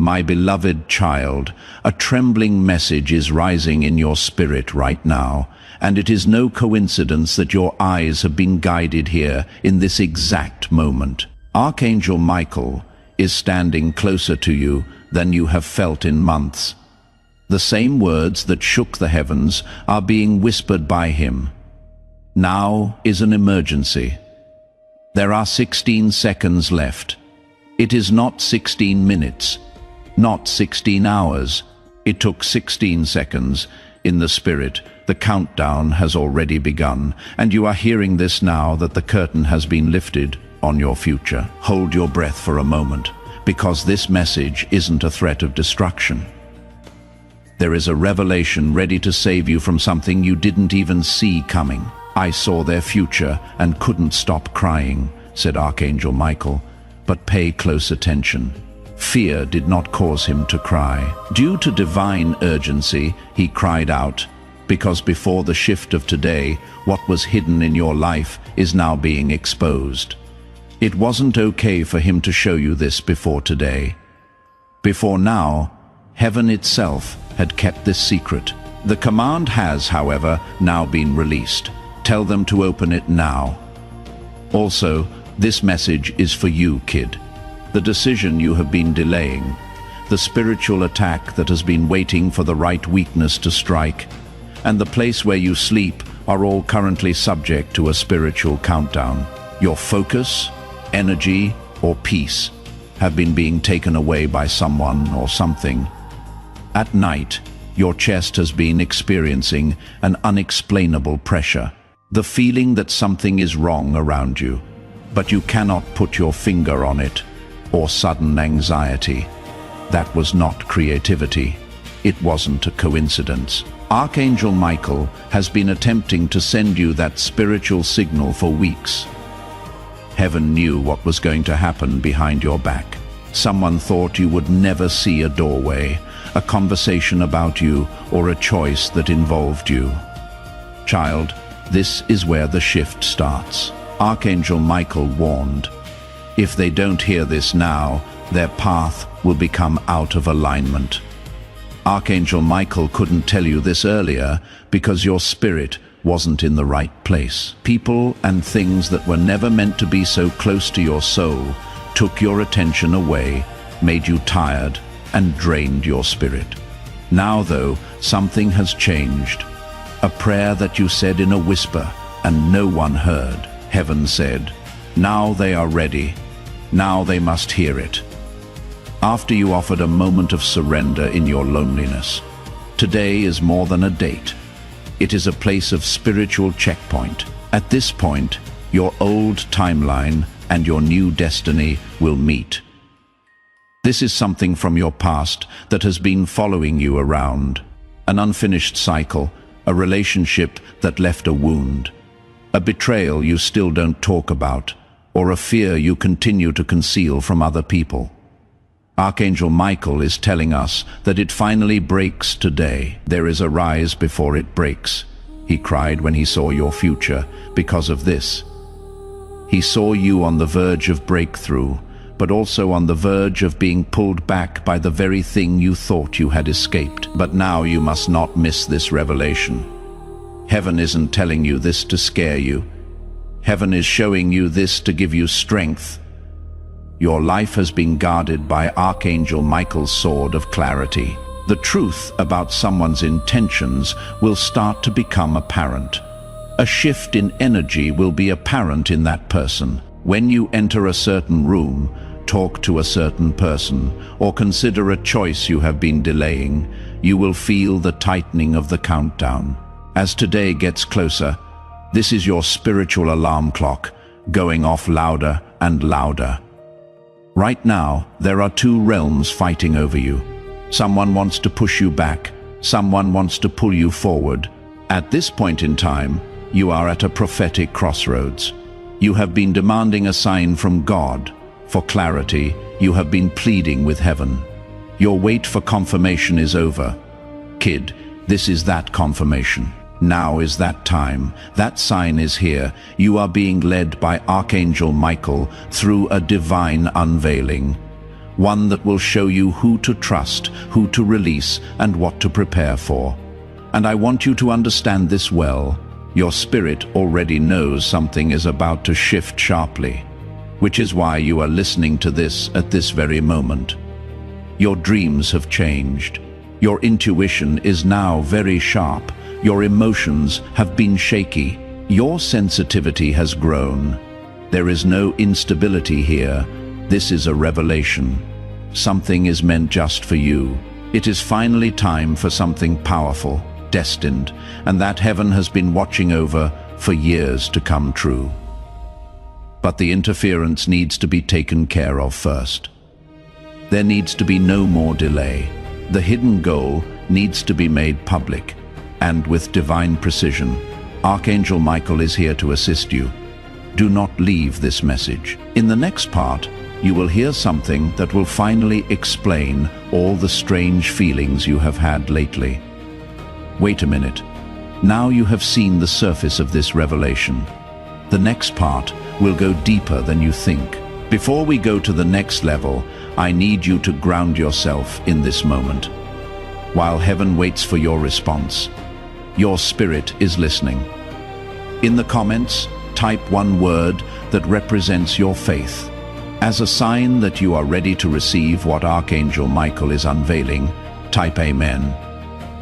My beloved child, a trembling message is rising in your spirit right now, and it is no coincidence that your eyes have been guided here in this exact moment. Archangel Michael is standing closer to you than you have felt in months. The same words that shook the heavens are being whispered by him. Now is an emergency. There are 16 seconds left. It is not 16 minutes, not 16 hours. It took 16 seconds. In the spirit, the countdown has already begun, and you are hearing this now that the curtain has been lifted on your future. Hold your breath for a moment, because this message isn't a threat of destruction. There is a revelation ready to save you from something you didn't even see coming. I saw their future and couldn't stop crying, said Archangel Michael, but pay close attention. Fear did not cause him to cry. Due to divine urgency, he cried out, because before the shift of today, what was hidden in your life is now being exposed. It wasn't okay for him to show you this before today. Before now, heaven itself had kept this secret. The command has, however, now been released. Tell them to open it now. Also, this message is for you, kid. The decision you have been delaying, the spiritual attack that has been waiting for the right weakness to strike, and the place where you sleep are all currently subject to a spiritual countdown. Your focus, energy, or peace have been being taken away by someone or something. At night, your chest has been experiencing an unexplainable pressure. The feeling that something is wrong around you, but you cannot put your finger on it, or sudden anxiety. That was not creativity. It wasn't a coincidence. Archangel Michael has been attempting to send you that spiritual signal for weeks. Heaven knew what was going to happen behind your back. Someone thought you would never see a doorway, a conversation about you, or a choice that involved you. Child, this is where the shift starts. Archangel Michael warned, if they don't hear this now, their path will become out of alignment. Archangel Michael couldn't tell you this earlier because your spirit wasn't in the right place. People and things that were never meant to be so close to your soul took your attention away, made you tired, and drained your spirit. Now, though, something has changed. A prayer that you said in a whisper and no one heard. Heaven said, now they are ready. Now they must hear it. After you offered a moment of surrender in your loneliness, today is more than a date. It is a place of spiritual checkpoint. At this point, your old timeline and your new destiny will meet. This is something from your past that has been following you around. An unfinished cycle, a relationship that left a wound, a betrayal you still don't talk about, or a fear you continue to conceal from other people. Archangel Michael is telling us that it finally breaks today. There is a rise before it breaks. He cried when he saw your future because of this. He saw you on the verge of breakthrough, but also on the verge of being pulled back by the very thing you thought you had escaped. But now you must not miss this revelation. Heaven isn't telling you this to scare you. Heaven is showing you this to give you strength. Your life has been guarded by Archangel Michael's sword of clarity. The truth about someone's intentions will start to become apparent. A shift in energy will be apparent in that person. When you enter a certain room, talk to a certain person, or consider a choice you have been delaying, you will feel the tightening of the countdown. As today gets closer, this is your spiritual alarm clock, going off louder and louder. Right now, there are two realms fighting over you. Someone wants to push you back, someone wants to pull you forward. At this point in time, you are at a prophetic crossroads. You have been demanding a sign from God. For clarity, you have been pleading with heaven. Your wait for confirmation is over. Kid, this is that confirmation. Now is that time. That sign is here. You are being led by Archangel Michael through a divine unveiling. one that will show you who to trust, who to release, and what to prepare for. And I want you to understand this well. Your spirit already knows something is about to shift sharply, which is why you are listening to this at this very moment. Your dreams have changed. Your intuition is now very sharp. Your emotions have been shaky. Your sensitivity has grown. There is no instability here. This is a revelation. Something is meant just for you. It is finally time for something powerful, destined, and that heaven has been watching over for years to come true. But the interference needs to be taken care of first. There needs to be no more delay. The hidden goal needs to be made public, and with divine precision, Archangel Michael is here to assist you. Do not leave this message. In the next part, you will hear something that will finally explain all the strange feelings you have had lately. Wait a minute. Now you have seen the surface of this revelation. The next part will go deeper than you think. Before we go to the next level, I need you to ground yourself in this moment. While heaven waits for your response, your spirit is listening. In the comments, type one word that represents your faith. As a sign that you are ready to receive what Archangel Michael is unveiling, type Amen.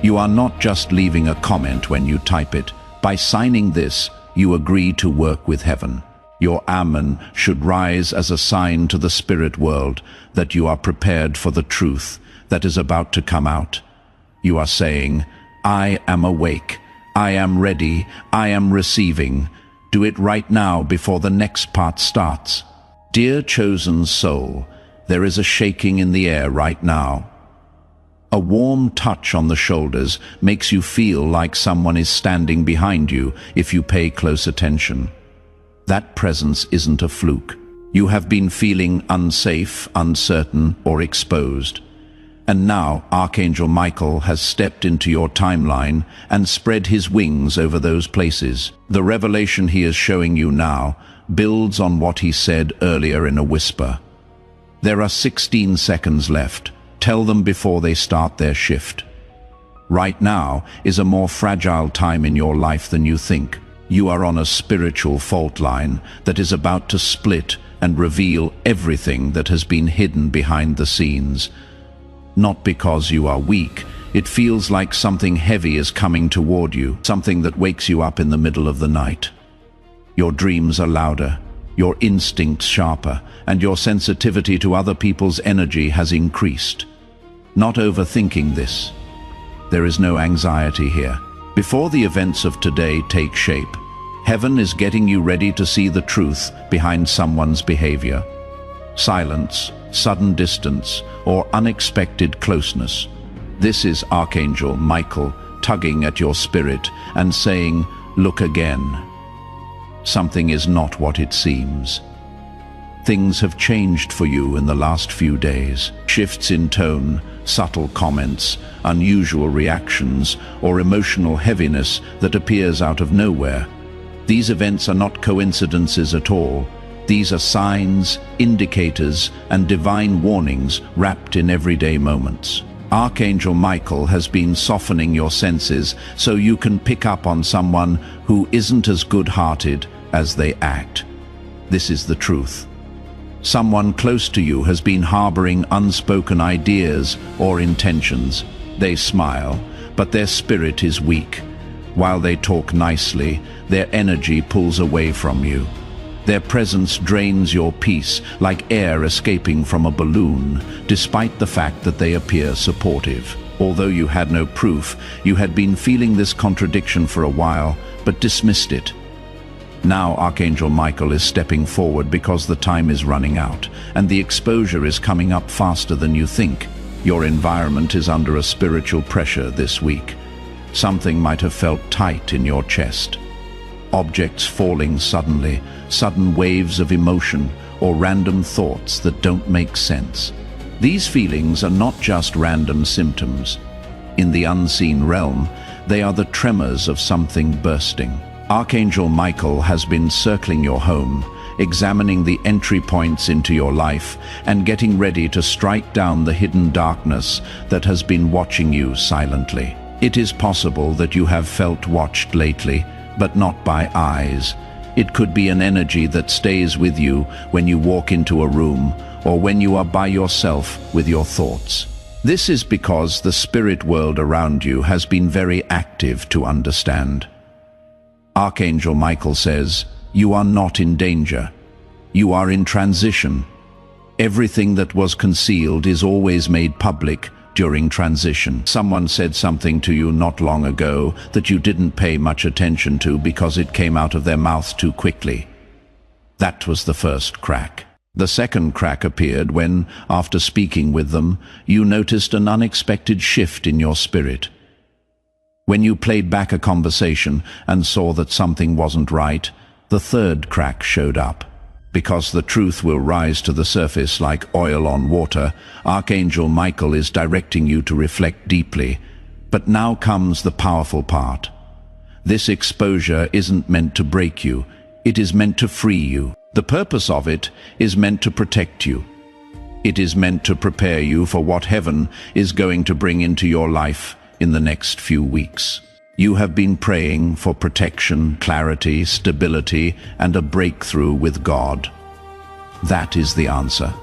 You are not just leaving a comment when you type it. By signing this, you agree to work with heaven. Your Amen should rise as a sign to the spirit world that you are prepared for the truth that is about to come out. You are saying, I am awake, I am ready, I am receiving. Do it right now before the next part starts. Dear chosen soul, there is a shaking in the air right now. A warm touch on the shoulders makes you feel like someone is standing behind you if you pay close attention. That presence isn't a fluke. You have been feeling unsafe, uncertain, or exposed. And now Archangel Michael has stepped into your timeline and spread his wings over those places. The revelation he is showing you now builds on what he said earlier in a whisper. There are 16 seconds left. Tell them before they start their shift. Right now is a more fragile time in your life than you think. You are on a spiritual fault line that is about to split and reveal everything that has been hidden behind the scenes. Not because you are weak, it feels like something heavy is coming toward you, something that wakes you up in the middle of the night. Your dreams are louder, your instincts sharper, and your sensitivity to other people's energy has increased. Not overthinking this. There is no anxiety here. Before the events of today take shape, heaven is getting you ready to see the truth behind someone's behavior. Silence, sudden distance, or unexpected closeness. This is Archangel Michael tugging at your spirit and saying, look again. Something is not what it seems. Things have changed for you in the last few days. Shifts in tone, subtle comments, unusual reactions, or emotional heaviness that appears out of nowhere. These events are not coincidences at all. These are signs, indicators, and divine warnings wrapped in everyday moments. Archangel Michael has been softening your senses so you can pick up on someone who isn't as good-hearted as they act. This is the truth. Someone close to you has been harboring unspoken ideas or intentions. They smile, but their spirit is weak. While they talk nicely, their energy pulls away from you. Their presence drains your peace like air escaping from a balloon, despite the fact that they appear supportive. Although you had no proof, you had been feeling this contradiction for a while, but dismissed it. Now Archangel Michael is stepping forward because the time is running out, and the exposure is coming up faster than you think. Your environment is under a spiritual pressure this week. Something might have felt tight in your chest. Objects falling suddenly, sudden waves of emotion, or random thoughts that don't make sense. These feelings are not just random symptoms. In the unseen realm, they are the tremors of something bursting. Archangel Michael has been circling your home, examining the entry points into your life, and getting ready to strike down the hidden darkness that has been watching you silently. It is possible that you have felt watched lately, but not by eyes. It could be an energy that stays with you when you walk into a room, or when you are by yourself with your thoughts. This is because the spirit world around you has been very active to understand. Archangel Michael says, "You are not in danger. You are in transition. Everything that was concealed is always made public during transition." Someone said something to you not long ago that you didn't pay much attention to because it came out of their mouth too quickly. That was the first crack. The second crack appeared when, after speaking with them, you noticed an unexpected shift in your spirit. When you played back a conversation and saw that something wasn't right, the third crack showed up. Because the truth will rise to the surface like oil on water, Archangel Michael is directing you to reflect deeply. But now comes the powerful part. This exposure isn't meant to break you, it is meant to free you. The purpose of it is meant to protect you. It is meant to prepare you for what heaven is going to bring into your life in the next few weeks. You have been praying for protection, clarity, stability, and a breakthrough with God. That is the answer.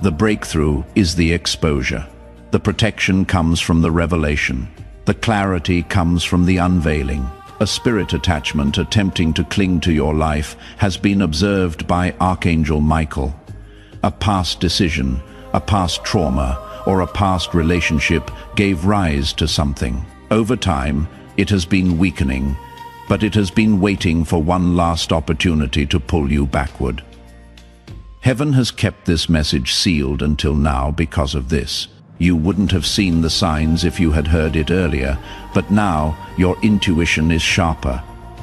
The breakthrough is the exposure. The protection comes from the revelation. The clarity comes from the unveiling. A spirit attachment attempting to cling to your life has been observed by Archangel Michael. A past decision, a past trauma, or a past relationship gave rise to something. Over time, it has been weakening, but it has been waiting for one last opportunity to pull you backward. Heaven has kept this message sealed until now because of this. You wouldn't have seen the signs if you had heard it earlier, but now your intuition is sharper,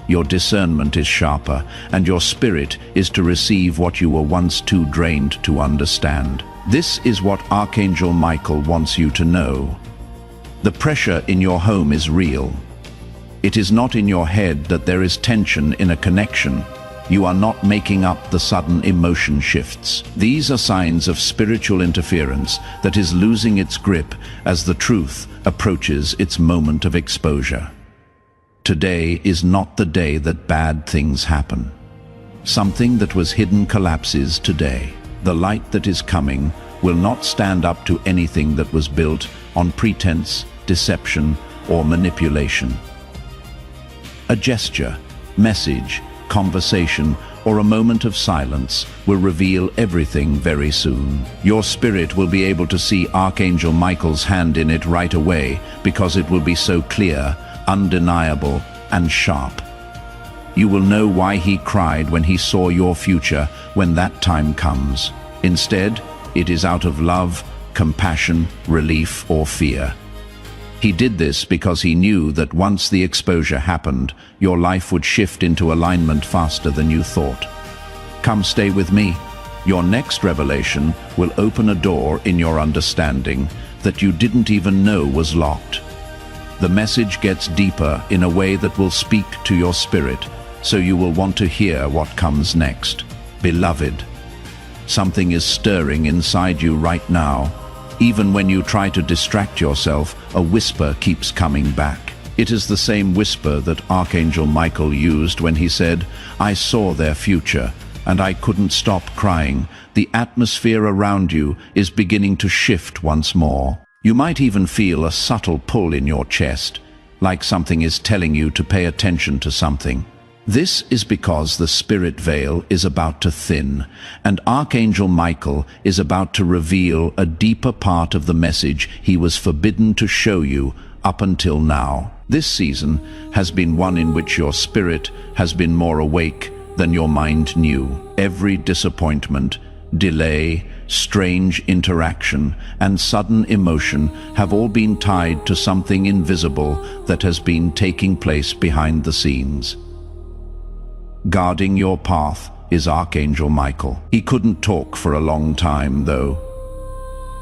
your discernment is sharper, and your spirit is to receive what you were once too drained to understand. This is what Archangel Michael wants you to know. The pressure in your home is real. It is not in your head that there is tension in a connection. You are not making up the sudden emotion shifts. These are signs of spiritual interference that is losing its grip as the truth approaches its moment of exposure. Today is not the day that bad things happen. Something that was hidden collapses today. The light that is coming will not stand up to anything that was built on pretense, deception, or manipulation. A gesture, message, conversation, or a moment of silence will reveal everything very soon. Your spirit will be able to see Archangel Michael's hand in it right away because it will be so clear, undeniable, and sharp. You will know why he cried when he saw your future when that time comes. Instead, it is out of love, compassion, relief, or fear. He did this because he knew that once the exposure happened, your life would shift into alignment faster than you thought. Come stay with me. Your next revelation will open a door in your understanding that you didn't even know was locked. The message gets deeper in a way that will speak to your spirit, so you will want to hear what comes next. Beloved, something is stirring inside you right now. Even when you try to distract yourself, a whisper keeps coming back. It is the same whisper that Archangel Michael used when he said, "I saw their future, and I couldn't stop crying." The atmosphere around you is beginning to shift once more. You might even feel a subtle pull in your chest, like something is telling you to pay attention to something. This is because the spirit veil is about to thin, and Archangel Michael is about to reveal a deeper part of the message he was forbidden to show you up until now. This season has been one in which your spirit has been more awake than your mind knew. Every disappointment, delay, strange interaction, and sudden emotion have all been tied to something invisible that has been taking place behind the scenes. Guarding your path is Archangel Michael. He couldn't talk for a long time, though.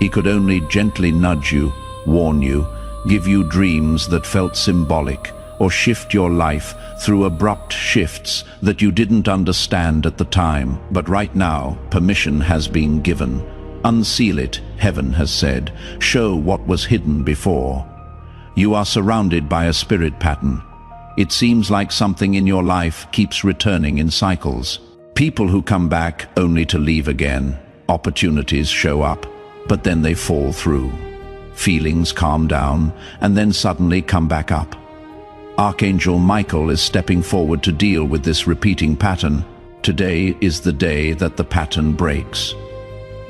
He could only gently nudge you, warn you, give you dreams that felt symbolic, or shift your life through abrupt shifts that you didn't understand at the time. But right now, permission has been given. Unseal it, heaven has said. Show what was hidden before. You are surrounded by a spirit pattern. It seems like something in your life keeps returning in cycles. People who come back only to leave again. Opportunities show up, but then they fall through. Feelings calm down, and then suddenly come back up. Archangel Michael is stepping forward to deal with this repeating pattern. Today is the day that the pattern breaks.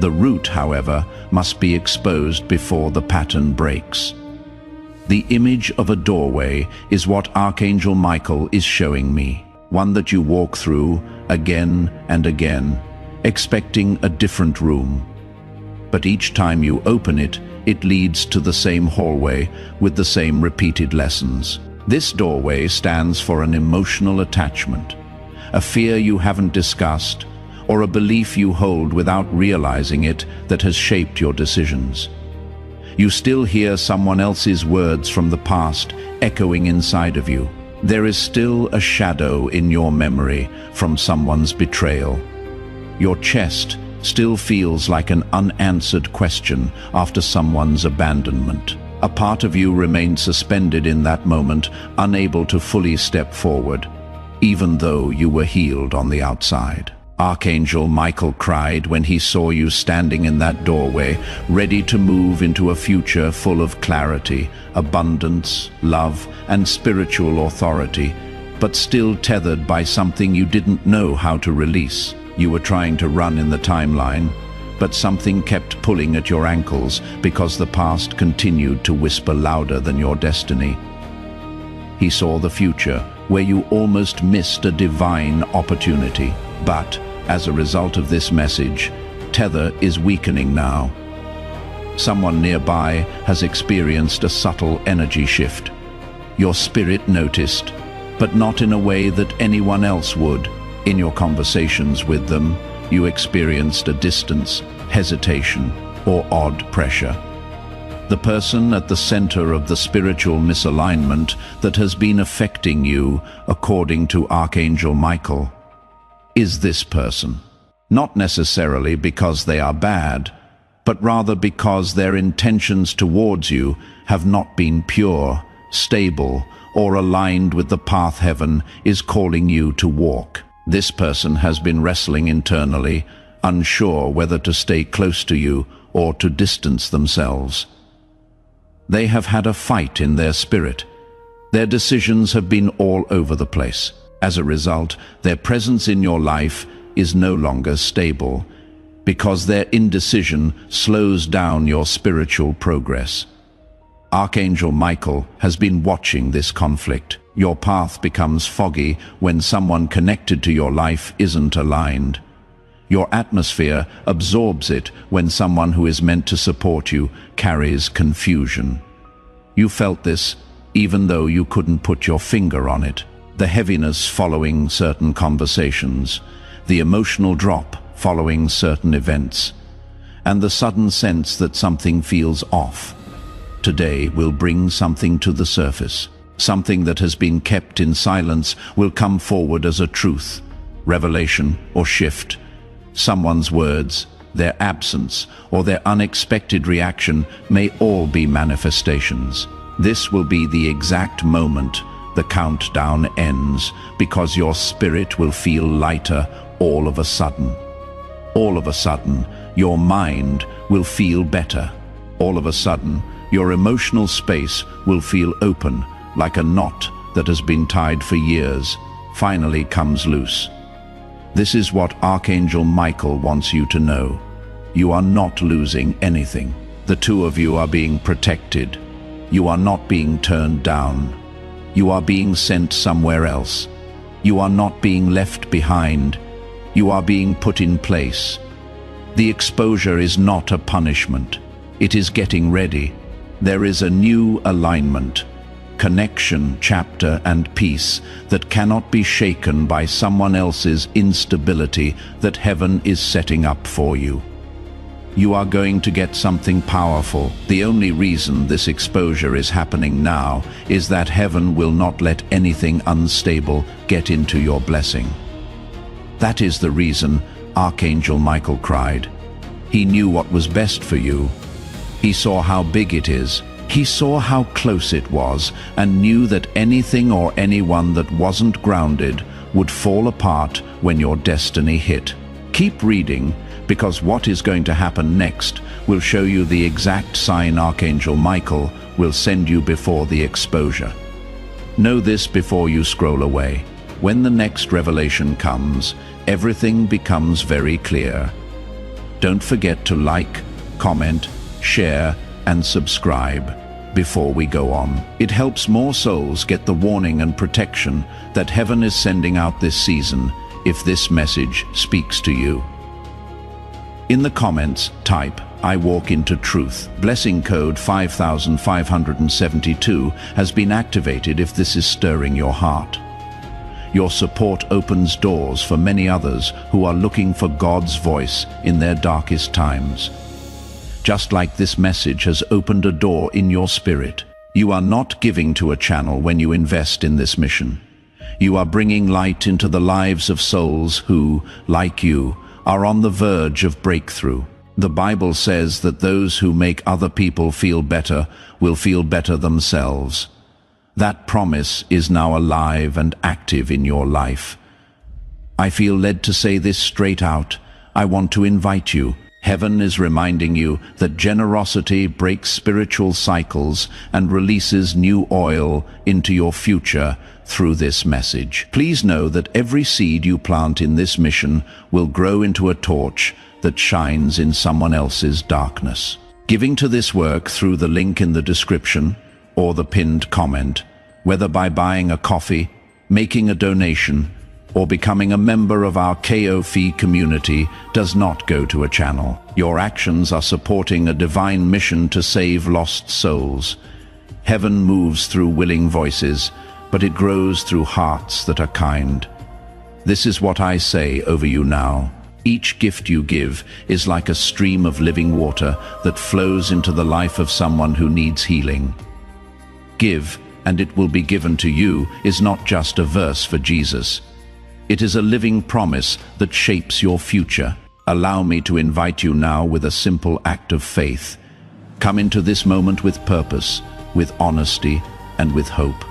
The root, however, must be exposed before the pattern breaks. The image of a doorway is what Archangel Michael is showing me. One that you walk through again and again, expecting a different room. But each time you open it, it leads to the same hallway with the same repeated lessons. This doorway stands for an emotional attachment, a fear you haven't discussed, or a belief you hold without realizing it that has shaped your decisions. You still hear someone else's words from the past echoing inside of you. There is still a shadow in your memory from someone's betrayal. Your chest still feels like an unanswered question after someone's abandonment. A part of you remains suspended in that moment, unable to fully step forward, even though you were healed on the outside. Archangel Michael cried when he saw you standing in that doorway, ready to move into a future full of clarity, abundance, love, and spiritual authority, but still tethered by something you didn't know how to release. You were trying to run in the timeline, but something kept pulling at your ankles because the past continued to whisper louder than your destiny. He saw the future, where you almost missed a divine opportunity. But, as a result of this message, tether is weakening now. Someone nearby has experienced a subtle energy shift. Your spirit noticed, but not in a way that anyone else would. In your conversations with them, you experienced a distance, hesitation, or odd pressure. The person at the center of the spiritual misalignment that has been affecting you, according to Archangel Michael, is this person. Not necessarily because they are bad, but rather because their intentions towards you have not been pure, stable, or aligned with the path heaven is calling you to walk. This person has been wrestling internally, unsure whether to stay close to you or to distance themselves. They have had a fight in their spirit. Their decisions have been all over the place. As a result, their presence in your life is no longer stable, because their indecision slows down your spiritual progress. Archangel Michael has been watching this conflict. Your path becomes foggy when someone connected to your life isn't aligned. Your atmosphere absorbs it when someone who is meant to support you carries confusion. You felt this even though you couldn't put your finger on it. The heaviness following certain conversations, the emotional drop following certain events, and the sudden sense that something feels off. Today will bring something to the surface. Something that has been kept in silence will come forward as a truth, revelation, or shift. Someone's words, their absence, or their unexpected reaction may all be manifestations. This will be the exact moment the countdown ends, because your spirit will feel lighter all of a sudden. All of a sudden, your mind will feel better. All of a sudden, your emotional space will feel open, like a knot that has been tied for years, finally comes loose. This is what Archangel Michael wants you to know. You are not losing anything. The two of you are being protected. You are not being turned down. You are being sent somewhere else. You are not being left behind. You are being put in place. The exposure is not a punishment. It is getting ready. There is a new alignment, connection, chapter, and peace that cannot be shaken by someone else's instability that heaven is setting up for you. You are going to get something powerful. The only reason this exposure is happening now is that heaven will not let anything unstable get into your blessing. That is the reason Archangel Michael cried. He knew what was best for you. He saw how big it is. He saw how close it was and knew that anything or anyone that wasn't grounded would fall apart when your destiny hit. Keep reading, because what is going to happen next will show you the exact sign Archangel Michael will send you before the exposure. Know this before you scroll away. When the next revelation comes, everything becomes very clear. Don't forget to like, comment, share, and subscribe before we go on. It helps more souls get the warning and protection that heaven is sending out this season if this message speaks to you. In the comments, type, "I walk into truth." Blessing code 5572 has been activated if this is stirring your heart. Your support opens doors for many others who are looking for God's voice in their darkest times. Just like this message has opened a door in your spirit. You are not giving to a channel when you invest in this mission. You are bringing light into the lives of souls who, like you, are on the verge of breakthrough. The Bible says that those who make other people feel better will feel better themselves. That promise is now alive and active in your life. I feel led to say this straight out. I want to invite you. Heaven is reminding you that generosity breaks spiritual cycles and releases new oil into your future through this message. Please know that every seed you plant in this mission will grow into a torch that shines in someone else's darkness. Giving to this work through the link in the description or the pinned comment, whether by buying a coffee, making a donation, or becoming a member of our KOFI community, does not go to a channel. Your actions are supporting a divine mission to save lost souls. Heaven moves through willing voices, but it grows through hearts that are kind. This is what I say over you now. Each gift you give is like a stream of living water that flows into the life of someone who needs healing. Give, and it will be given to you is not just a verse for Jesus. It is a living promise that shapes your future. Allow me to invite you now with a simple act of faith. Come into this moment with purpose, with honesty, and with hope.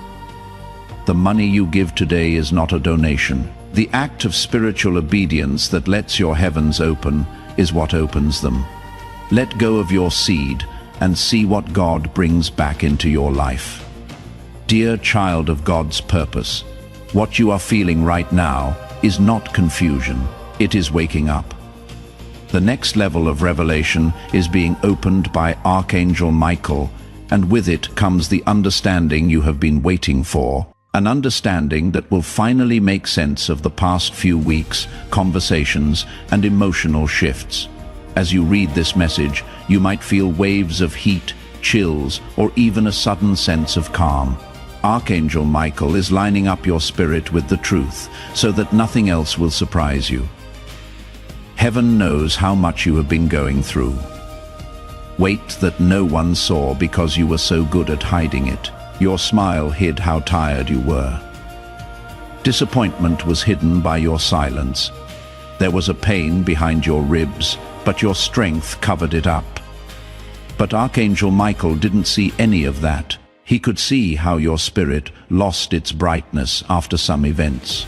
The money you give today is not a donation. The act of spiritual obedience that lets your heavens open is what opens them. Let go of your seed and see what God brings back into your life. Dear child of God's purpose, what you are feeling right now is not confusion, it is waking up. The next level of revelation is being opened by Archangel Michael, and with it comes the understanding you have been waiting for, an understanding that will finally make sense of the past few weeks, conversations, and emotional shifts. As you read this message, you might feel waves of heat, chills, or even a sudden sense of calm. Archangel Michael is lining up your spirit with the truth so that nothing else will surprise you. Heaven knows how much you have been going through. Weight that no one saw because you were so good at hiding it. Your smile hid how tired you were. Disappointment was hidden by your silence. There was a pain behind your ribs, but your strength covered it up. But Archangel Michael didn't see any of that. He could see how your spirit lost its brightness after some events.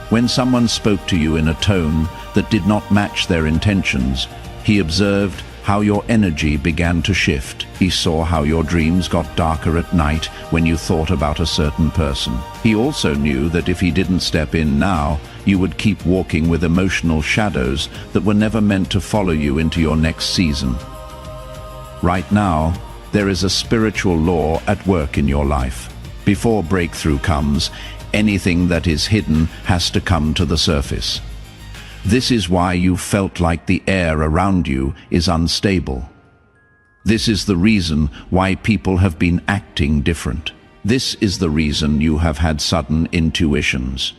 When someone spoke to you in a tone that did not match their intentions, he observed how your energy began to shift. He saw how your dreams got darker at night when you thought about a certain person. He also knew that if he didn't step in now, you would keep walking with emotional shadows that were never meant to follow you into your next season. Right now, there is a spiritual law at work in your life. Before breakthrough comes, anything that is hidden has to come to the surface. This is why you felt like the air around you is unstable. This is the reason why people have been acting different. This is the reason you have had sudden intuitions.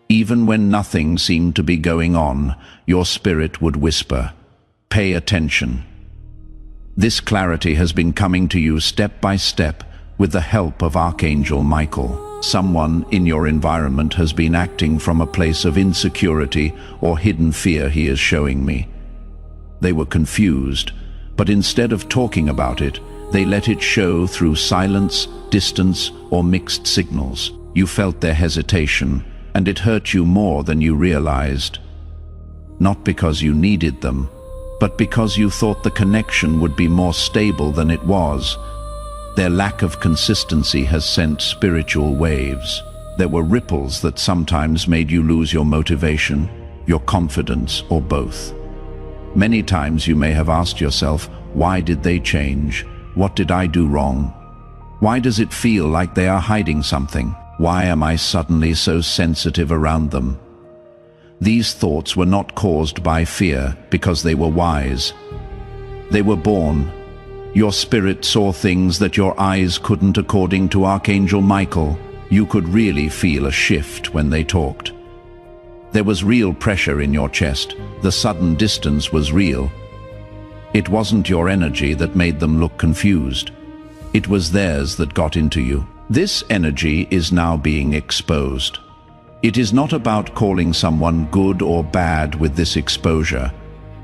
Even when nothing seemed to be going on, your spirit would whisper, Pay attention. This clarity has been coming to you step by step with the help of Archangel Michael. Someone in your environment has been acting from a place of insecurity or hidden fear, he is showing me. They were confused, but instead of talking about it, they let it show through silence, distance, or mixed signals. You felt their hesitation, and it hurt you more than you realized. Not because you needed them, but because you thought the connection would be more stable than it was. Their lack of consistency has sent spiritual waves. There were ripples that sometimes made you lose your motivation, your confidence, or both. Many times you may have asked yourself, why did they change? What did I do wrong? Why does it feel like they are hiding something? Why am I suddenly so sensitive around them? These thoughts were not caused by fear because they were wise. They were born. Your spirit saw things that your eyes couldn't. According to Archangel Michael, you could really feel a shift when they talked. There was real pressure in your chest. The sudden distance was real. It wasn't your energy that made them look confused. It was theirs that got into you. This energy is now being exposed. It is not about calling someone good or bad with this exposure.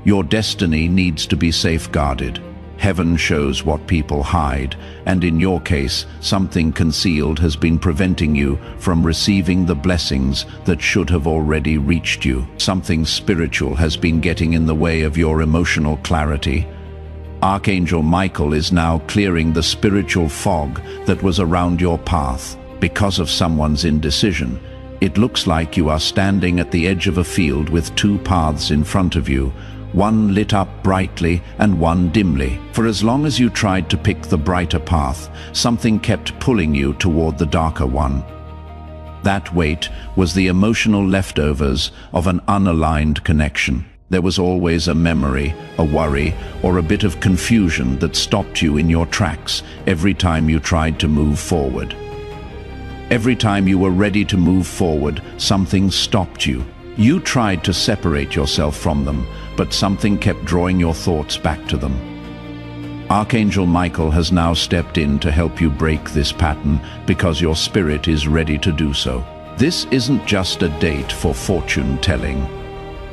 Your destiny needs to be safeguarded. Heaven shows what people hide, and in your case, something concealed has been preventing you from receiving the blessings that should have already reached you. Something spiritual has been getting in the way of your emotional clarity. Archangel Michael is now clearing the spiritual fog that was around your path. Because of someone's indecision, it looks like you are standing at the edge of a field with two paths in front of you, one lit up brightly and one dimly. For as long as you tried to pick the brighter path, something kept pulling you toward the darker one. That weight was the emotional leftovers of an unaligned connection. There was always a memory, a worry, or a bit of confusion that stopped you in your tracks every time you tried to move forward. Every time you were ready to move forward, something stopped you. You tried to separate yourself from them, but something kept drawing your thoughts back to them. Archangel Michael has now stepped in to help you break this pattern because your spirit is ready to do so. This isn't just a date for fortune telling.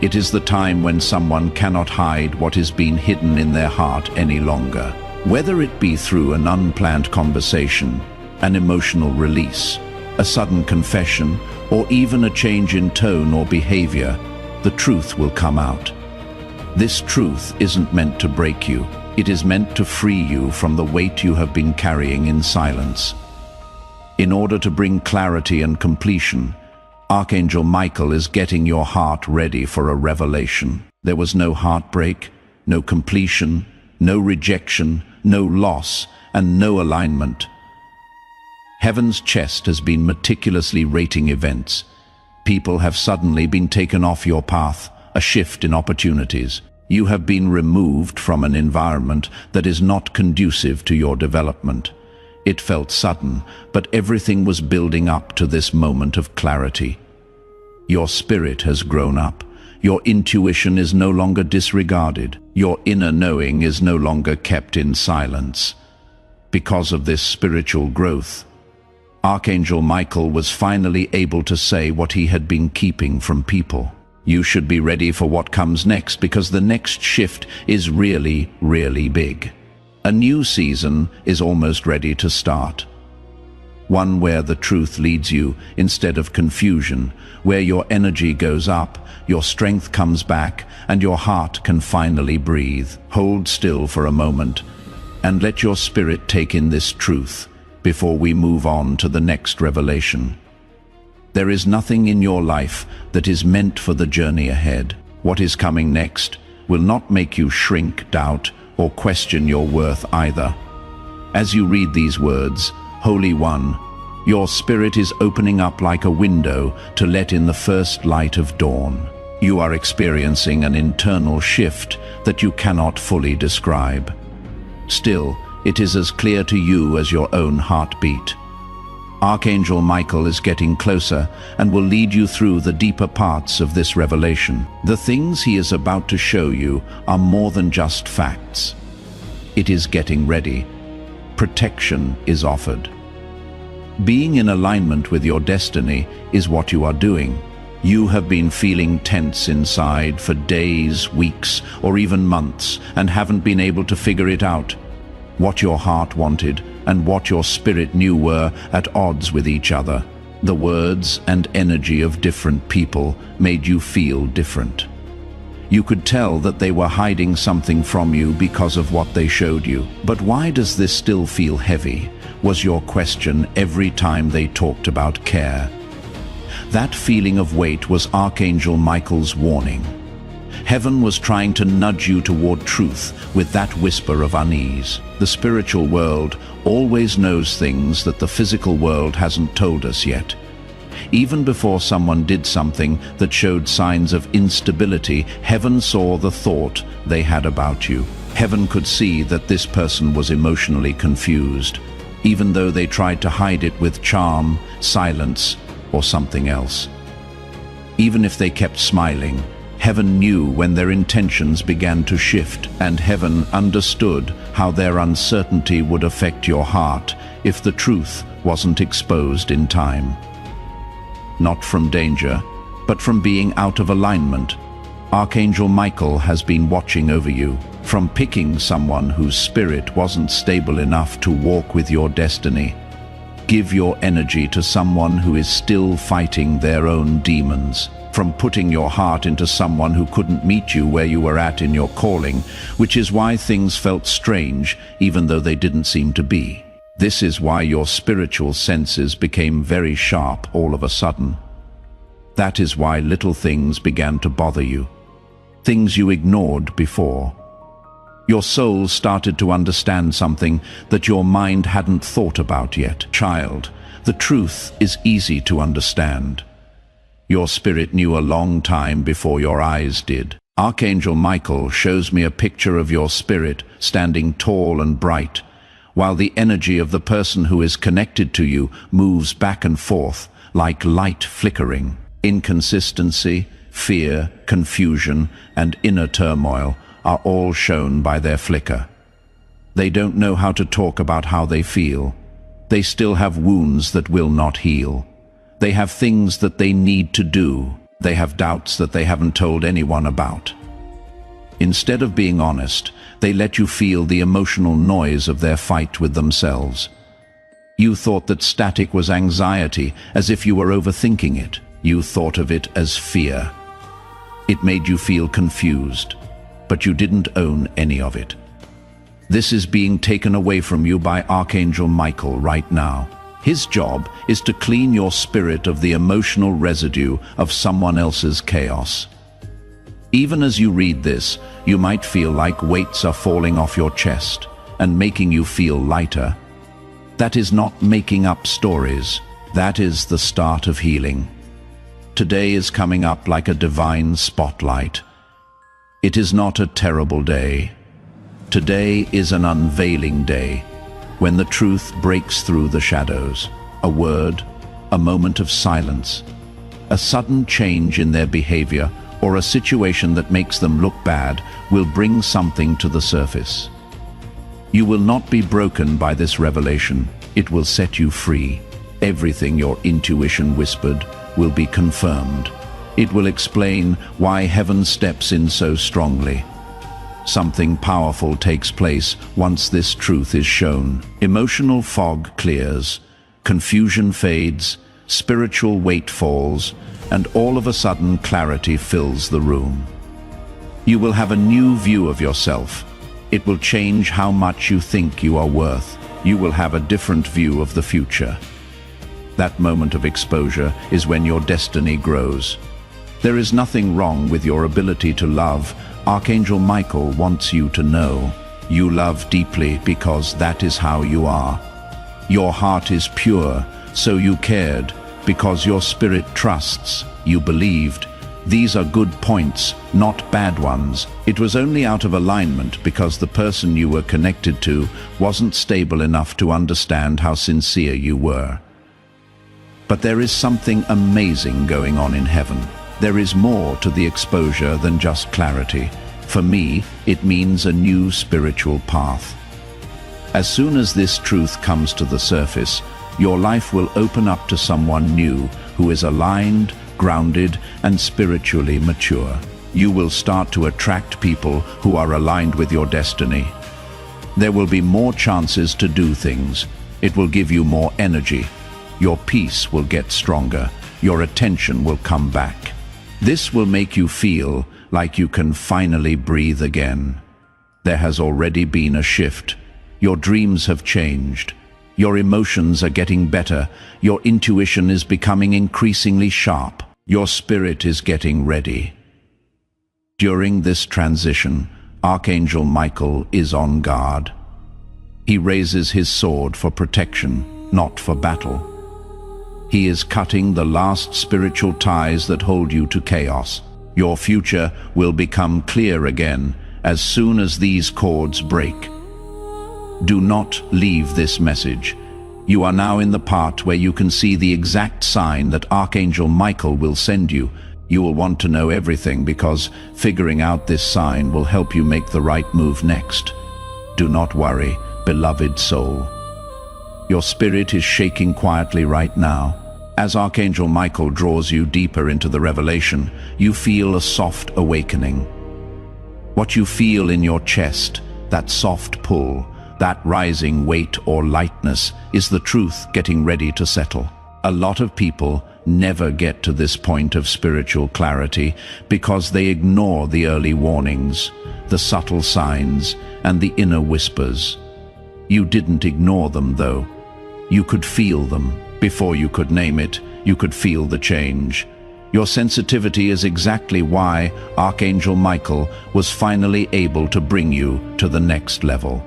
It is the time when someone cannot hide what is being hidden in their heart any longer. Whether it be through an unplanned conversation, an emotional release, a sudden confession, or even a change in tone or behavior, the truth will come out. This truth isn't meant to break you. It is meant to free you from the weight you have been carrying in silence. In order to bring clarity and completion, Archangel Michael is getting your heart ready for a revelation. There was no heartbreak, no completion, no rejection, no loss, and no alignment. Heaven's chest has been meticulously rating events. People have suddenly been taken off your path, a shift in opportunities. You have been removed from an environment that is not conducive to your development. It felt sudden, but everything was building up to this moment of clarity. Your spirit has grown up. Your intuition is no longer disregarded. Your inner knowing is no longer kept in silence. Because of this spiritual growth, Archangel Michael was finally able to say what he had been keeping from people. You should be ready for what comes next, because the next shift is really, really big. A new season is almost ready to start. One where the truth leads you instead of confusion, where your energy goes up, your strength comes back, and your heart can finally breathe. Hold still for a moment and let your spirit take in this truth before we move on to the next revelation. There is nothing in your life that is meant for the journey ahead. What is coming next will not make you shrink, doubt, or question your worth either. As you read these words, Holy One, your spirit is opening up like a window to let in the first light of dawn. You are experiencing an internal shift that you cannot fully describe. Still, it is as clear to you as your own heartbeat. Archangel Michael is getting closer and will lead you through the deeper parts of this revelation. The things he is about to show you are more than just facts. It is getting ready. Protection is offered. Being in alignment with your destiny is what you are doing. You have been feeling tense inside for days, weeks, or even months and haven't been able to figure it out. What your heart wanted and what your spirit knew were at odds with each other. The words and energy of different people made you feel different. You could tell that they were hiding something from you because of what they showed you. But why does this still feel heavy? Was your question every time they talked about care. That feeling of weight was Archangel Michael's warning. Heaven was trying to nudge you toward truth with that whisper of unease. The spiritual world always knows things that the physical world hasn't told us yet. Even before someone did something that showed signs of instability, heaven saw the thought they had about you. Heaven could see that this person was emotionally confused, even though they tried to hide it with charm, silence, or something else. Even if they kept smiling, heaven knew when their intentions began to shift, and heaven understood how their uncertainty would affect your heart if the truth wasn't exposed in time. Not from danger, but from being out of alignment. Archangel Michael has been watching over you, from picking someone whose spirit wasn't stable enough to walk with your destiny. Give your energy to someone who is still fighting their own demons. From putting your heart into someone who couldn't meet you where you were at in your calling, which is why things felt strange even though they didn't seem to be. This is why your spiritual senses became very sharp all of a sudden. That is why little things began to bother you. Things you ignored before. Your soul started to understand something that your mind hadn't thought about yet. Child, the truth is easy to understand. Your spirit knew a long time before your eyes did. Archangel Michael shows me a picture of your spirit standing tall and bright, while the energy of the person who is connected to you moves back and forth like light flickering. Inconsistency, fear, confusion, and inner turmoil are all shown by their flicker. They don't know how to talk about how they feel. They still have wounds that will not heal. They have things that they need to do. They have doubts that they haven't told anyone about. Instead of being honest, they let you feel the emotional noise of their fight with themselves. You thought that static was anxiety, as if you were overthinking it. You thought of it as fear. It made you feel confused, but you didn't own any of it. This is being taken away from you by Archangel Michael right now. His job is to clean your spirit of the emotional residue of someone else's chaos. Even as you read this, you might feel like weights are falling off your chest and making you feel lighter. That is not making up stories. That is the start of healing. Today is coming up like a divine spotlight. It is not a terrible day. Today is an unveiling day, when the truth breaks through the shadows. A word, a moment of silence, a sudden change in their behavior, or a situation that makes them look bad will bring something to the surface. You will not be broken by this revelation. It will set you free. Everything your intuition whispered will be confirmed. It will explain why heaven steps in so strongly. Something powerful takes place once this truth is shown. Emotional fog clears, confusion fades, spiritual weight falls, and all of a sudden clarity fills the room. You will have a new view of yourself. It will change how much you think you are worth. You will have a different view of the future. That moment of exposure is when your destiny grows. There is nothing wrong with your ability to love. Archangel Michael wants you to know you love deeply because that is how you are. Your heart is pure, so you cared, because your spirit trusts, you believed. These are good points, not bad ones. It was only out of alignment because the person you were connected to wasn't stable enough to understand how sincere you were. But there is something amazing going on in heaven. There is more to the exposure than just clarity. For me, it means a new spiritual path. As soon as this truth comes to the surface, your life will open up to someone new who is aligned, grounded, and spiritually mature. You will start to attract people who are aligned with your destiny. There will be more chances to do things. It will give you more energy. Your peace will get stronger. Your attention will come back. This will make you feel like you can finally breathe again. There has already been a shift. Your dreams have changed. Your emotions are getting better. Your intuition is becoming increasingly sharp. Your spirit is getting ready. During this transition, Archangel Michael is on guard. He raises his sword for protection, not for battle. He is cutting the last spiritual ties that hold you to chaos. Your future will become clear again as soon as these cords break. Do not leave this message. You are now in the part where you can see the exact sign that Archangel Michael will send you. You will want to know everything because figuring out this sign will help you make the right move next. Do not worry, beloved soul. Your spirit is shaking quietly right now. As Archangel Michael draws you deeper into the revelation, you feel a soft awakening. What you feel in your chest, that soft pull, that rising weight or lightness, is the truth getting ready to settle. A lot of people never get to this point of spiritual clarity because they ignore the early warnings, the subtle signs, and the inner whispers. You didn't ignore them, though. You could feel them. Before you could name it, you could feel the change. Your sensitivity is exactly why Archangel Michael was finally able to bring you to the next level.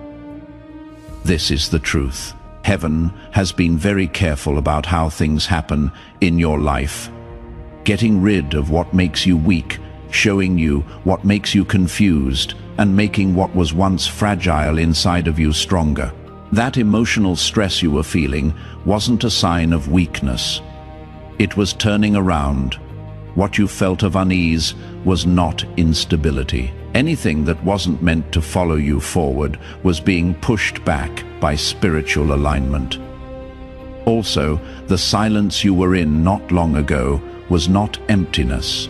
This is the truth. Heaven has been very careful about how things happen in your life, getting rid of what makes you weak, showing you what makes you confused, and making what was once fragile inside of you stronger. That emotional stress you were feeling wasn't a sign of weakness. It was turning around. What you felt of unease was not instability. Anything that wasn't meant to follow you forward was being pushed back by spiritual alignment. Also, the silence you were in not long ago was not emptiness.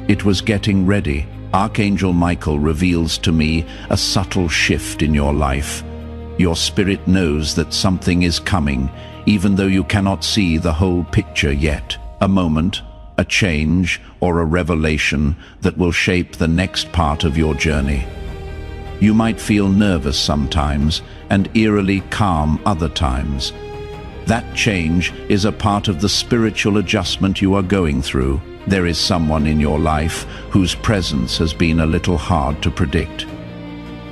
It was getting ready. Archangel Michael reveals to me a subtle shift in your life. Your spirit knows that something is coming, even though you cannot see the whole picture yet. A moment, a change, or a revelation that will shape the next part of your journey. You might feel nervous sometimes and eerily calm other times. That change is a part of the spiritual adjustment you are going through. There is someone in your life whose presence has been a little hard to predict.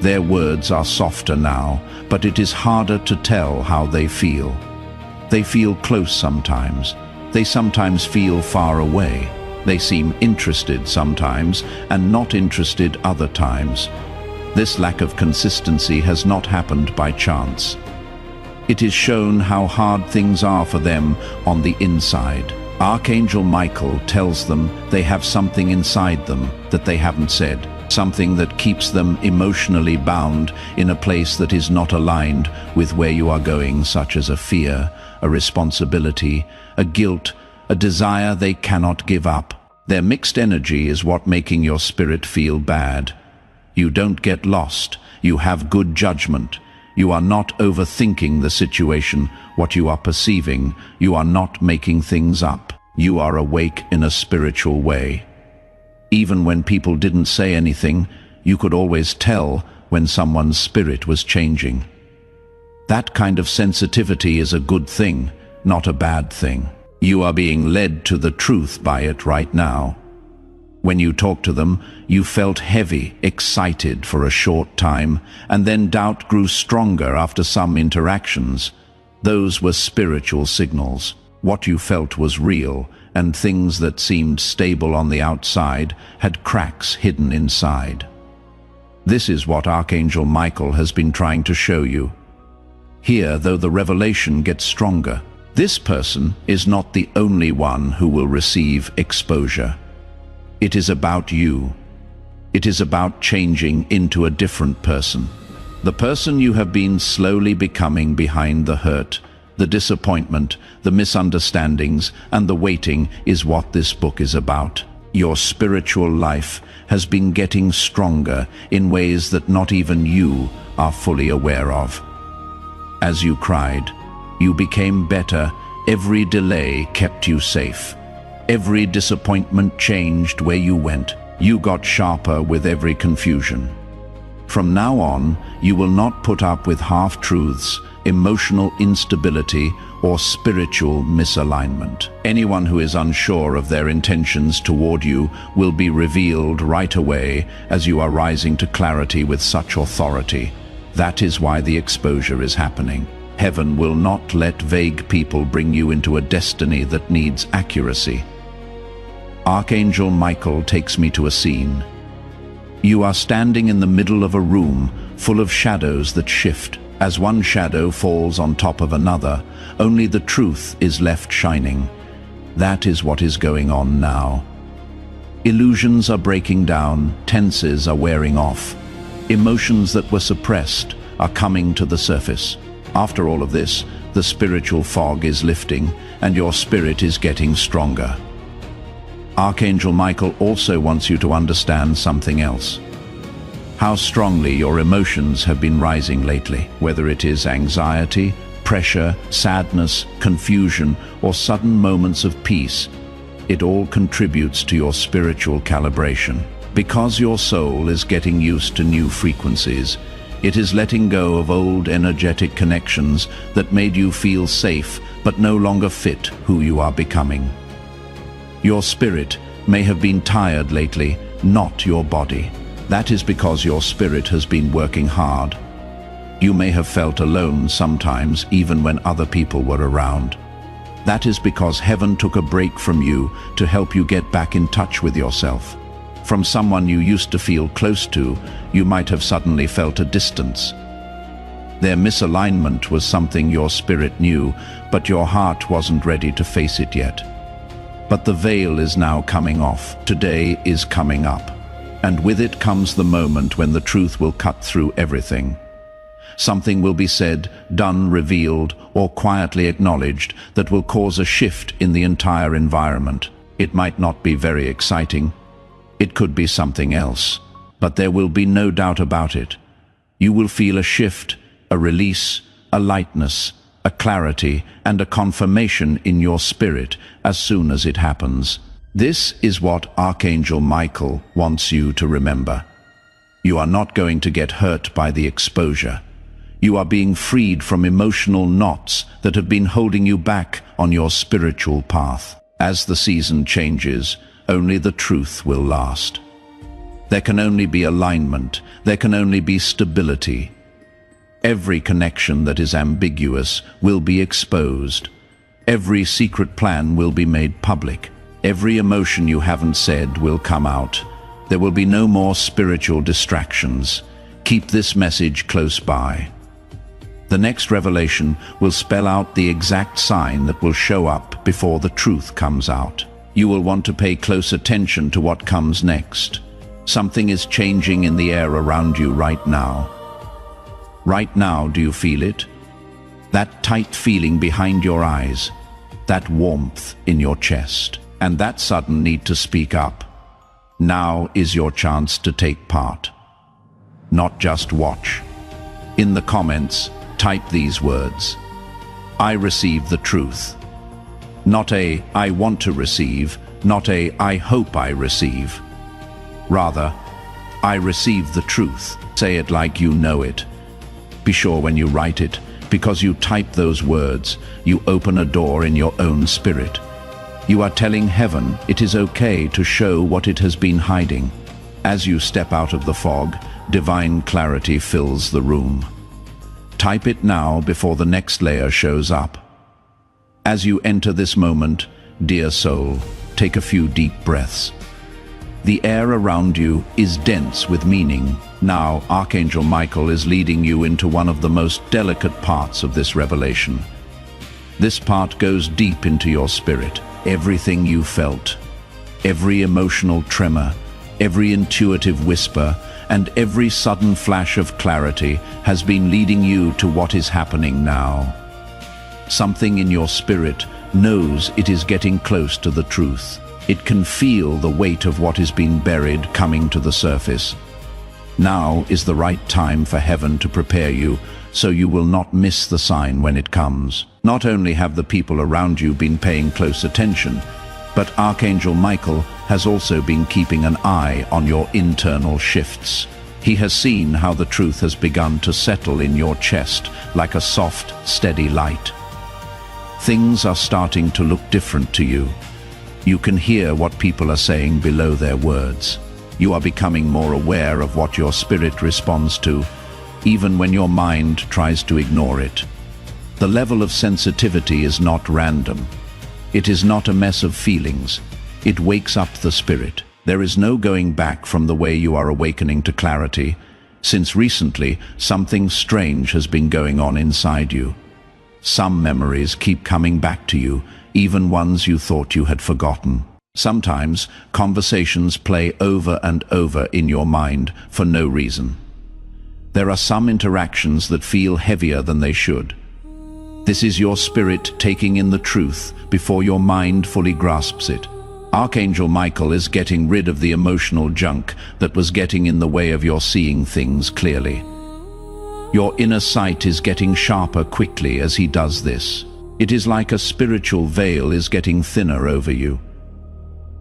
Their words are softer now, but it is harder to tell how they feel. They feel close sometimes. They sometimes feel far away. They seem interested sometimes and not interested other times. This lack of consistency has not happened by chance. It is shown how hard things are for them on the inside. Archangel Michael tells them they have something inside them that they haven't said, something that keeps them emotionally bound in a place that is not aligned with where you are going, such as a fear, a responsibility, a guilt, a desire they cannot give up. Their mixed energy is what making your spirit feel bad. You don't get lost. You have good judgment. You are not overthinking the situation, what you are perceiving. You are not making things up. You are awake in a spiritual way. Even when people didn't say anything, you could always tell when someone's spirit was changing. That kind of sensitivity is a good thing, not a bad thing. You are being led to the truth by it right now. When you talked to them, you felt heavy, excited for a short time, and then doubt grew stronger after some interactions. Those were spiritual signals. What you felt was real, and things that seemed stable on the outside had cracks hidden inside. This is what Archangel Michael has been trying to show you. Here, though, the revelation gets stronger. This person is not the only one who will receive exposure. It is about you. It is about changing into a different person. The person you have been slowly becoming behind the hurt, the disappointment, the misunderstandings, and the waiting is what this book is about. Your spiritual life has been getting stronger in ways that not even you are fully aware of. As you cried, you became better. Every delay kept you safe. Every disappointment changed where you went. You got sharper with every confusion. From now on, you will not put up with half-truths, emotional instability, or spiritual misalignment. Anyone who is unsure of their intentions toward you will be revealed right away as you are rising to clarity with such authority. That is why the exposure is happening. Heaven will not let vague people bring you into a destiny that needs accuracy. Archangel Michael takes me to a scene. You are standing in the middle of a room full of shadows that shift. As one shadow falls on top of another, only the truth is left shining. That is what is going on now. Illusions are breaking down, tenses are wearing off. Emotions that were suppressed are coming to the surface. After all of this, the spiritual fog is lifting and your spirit is getting stronger. Archangel Michael also wants you to understand something else. How strongly your emotions have been rising lately, whether it is anxiety, pressure, sadness, confusion, or sudden moments of peace. It all contributes to your spiritual calibration. Because your soul is getting used to new frequencies, it is letting go of old energetic connections that made you feel safe but no longer fit who you are becoming. Your spirit may have been tired lately, not your body. That is because your spirit has been working hard. You may have felt alone sometimes, even when other people were around. That is because heaven took a break from you to help you get back in touch with yourself. From someone you used to feel close to, you might have suddenly felt a distance. Their misalignment was something your spirit knew, but your heart wasn't ready to face it yet. But the veil is now coming off. Today is coming up. And with it comes the moment when the truth will cut through everything. Something will be said, done, revealed, or quietly acknowledged that will cause a shift in the entire environment. It might not be very exciting. It could be something else. But there will be no doubt about it. You will feel a shift, a release, a lightness, a clarity, and a confirmation in your spirit as soon as it happens. This is what Archangel Michael wants you to remember. You are not going to get hurt by the exposure. You are being freed from emotional knots that have been holding you back on your spiritual path. As the season changes, only the truth will last. There can only be alignment. There can only be stability. Every connection that is ambiguous will be exposed. Every secret plan will be made public. Every emotion you haven't said will come out. There will be no more spiritual distractions. Keep this message close by. The next revelation will spell out the exact sign that will show up before the truth comes out. You will want to pay close attention to what comes next. Something is changing in the air around you right now. Right now, do you feel it? That tight feeling behind your eyes, that warmth in your chest, and that sudden need to speak up. Now is your chance to take part, not just watch. In the comments, type these words: I receive the truth. Not a I want to receive, not a I hope I receive. Rather, I receive the truth. Say it like you know it. Be sure when you write it, because you type those words, you open a door in your own spirit. You are telling heaven it is okay to show what it has been hiding. As you step out of the fog, divine clarity fills the room. Type it now before the next layer shows up. As you enter this moment, dear soul, take a few deep breaths. The air around you is dense with meaning. Now, Archangel Michael is leading you into one of the most delicate parts of this revelation. This part goes deep into your spirit. Everything you felt, every emotional tremor, every intuitive whisper, and every sudden flash of clarity has been leading you to what is happening now. Something in your spirit knows it is getting close to the truth. It can feel the weight of what has been buried coming to the surface. Now is the right time for heaven to prepare you, so you will not miss the sign when it comes. Not only have the people around you been paying close attention, but Archangel Michael has also been keeping an eye on your internal shifts. He has seen how the truth has begun to settle in your chest like a soft, steady light. Things are starting to look different to you. You can hear what people are saying below their words. You are becoming more aware of what your spirit responds to, even when your mind tries to ignore it. The level of sensitivity is not random. It is not a mess of feelings. It wakes up the spirit. There is no going back from the way you are awakening to clarity, since recently something strange has been going on inside you. Some memories keep coming back to you, even ones you thought you had forgotten. Sometimes conversations play over and over in your mind for no reason. There are some interactions that feel heavier than they should. This is your spirit taking in the truth before your mind fully grasps it. Archangel Michael is getting rid of the emotional junk that was getting in the way of your seeing things clearly. Your inner sight is getting sharper quickly as he does this. It is like a spiritual veil is getting thinner over you.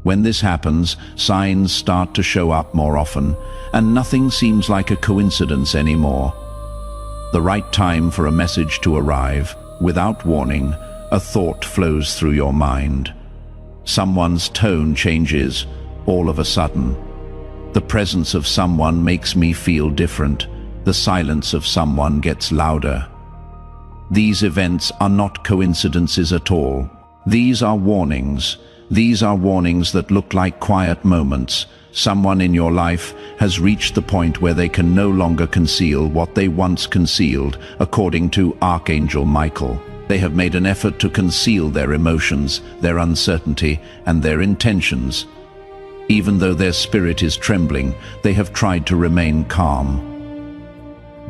When this happens, signs start to show up more often, and nothing seems like a coincidence anymore. The right time for a message to arrive. Without warning, a thought flows through your mind. Someone's tone changes all of a sudden. The presence of someone makes me feel different. The silence of someone gets louder. These events are not coincidences at all. These are warnings. These are warnings that look like quiet moments. Someone in your life has reached the point where they can no longer conceal what they once concealed, according to Archangel Michael. They have made an effort to conceal their emotions, their uncertainty, and their intentions. Even though their spirit is trembling, they have tried to remain calm.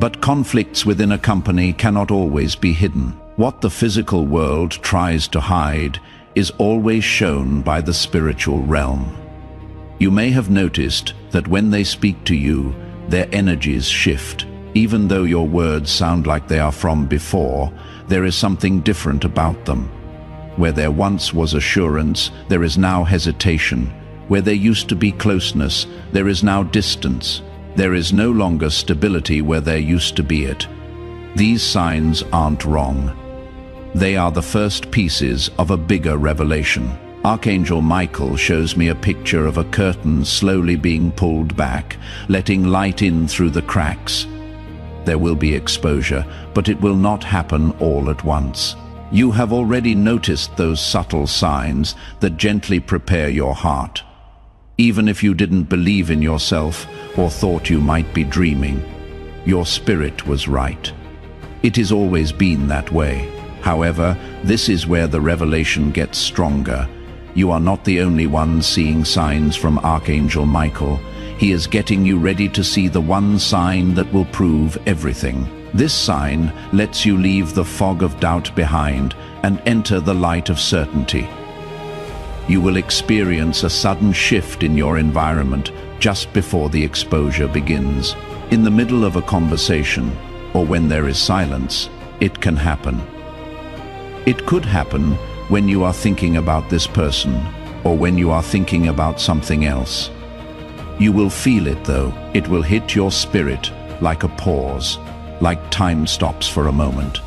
But conflicts within a company cannot always be hidden. What the physical world tries to hide is always shown by the spiritual realm. You may have noticed that when they speak to you, their energies shift. Even though your words sound like they are from before, there is something different about them. Where there once was assurance, there is now hesitation. Where there used to be closeness, there is now distance. There is no longer stability where there used to be it. These signs aren't wrong. They are the first pieces of a bigger revelation. Archangel Michael shows me a picture of a curtain slowly being pulled back, letting light in through the cracks. There will be exposure, but it will not happen all at once. You have already noticed those subtle signs that gently prepare your heart. Even if you didn't believe in yourself or thought you might be dreaming, your spirit was right. It has always been that way. However, this is where the revelation gets stronger. You are not the only one seeing signs from Archangel Michael. He is getting you ready to see the one sign that will prove everything. This sign lets you leave the fog of doubt behind and enter the light of certainty. You will experience a sudden shift in your environment just before the exposure begins. In the middle of a conversation, or when there is silence, it can happen. It could happen when you are thinking about this person, or when you are thinking about something else. You will feel it though. It will hit your spirit like a pause, like time stops for a moment.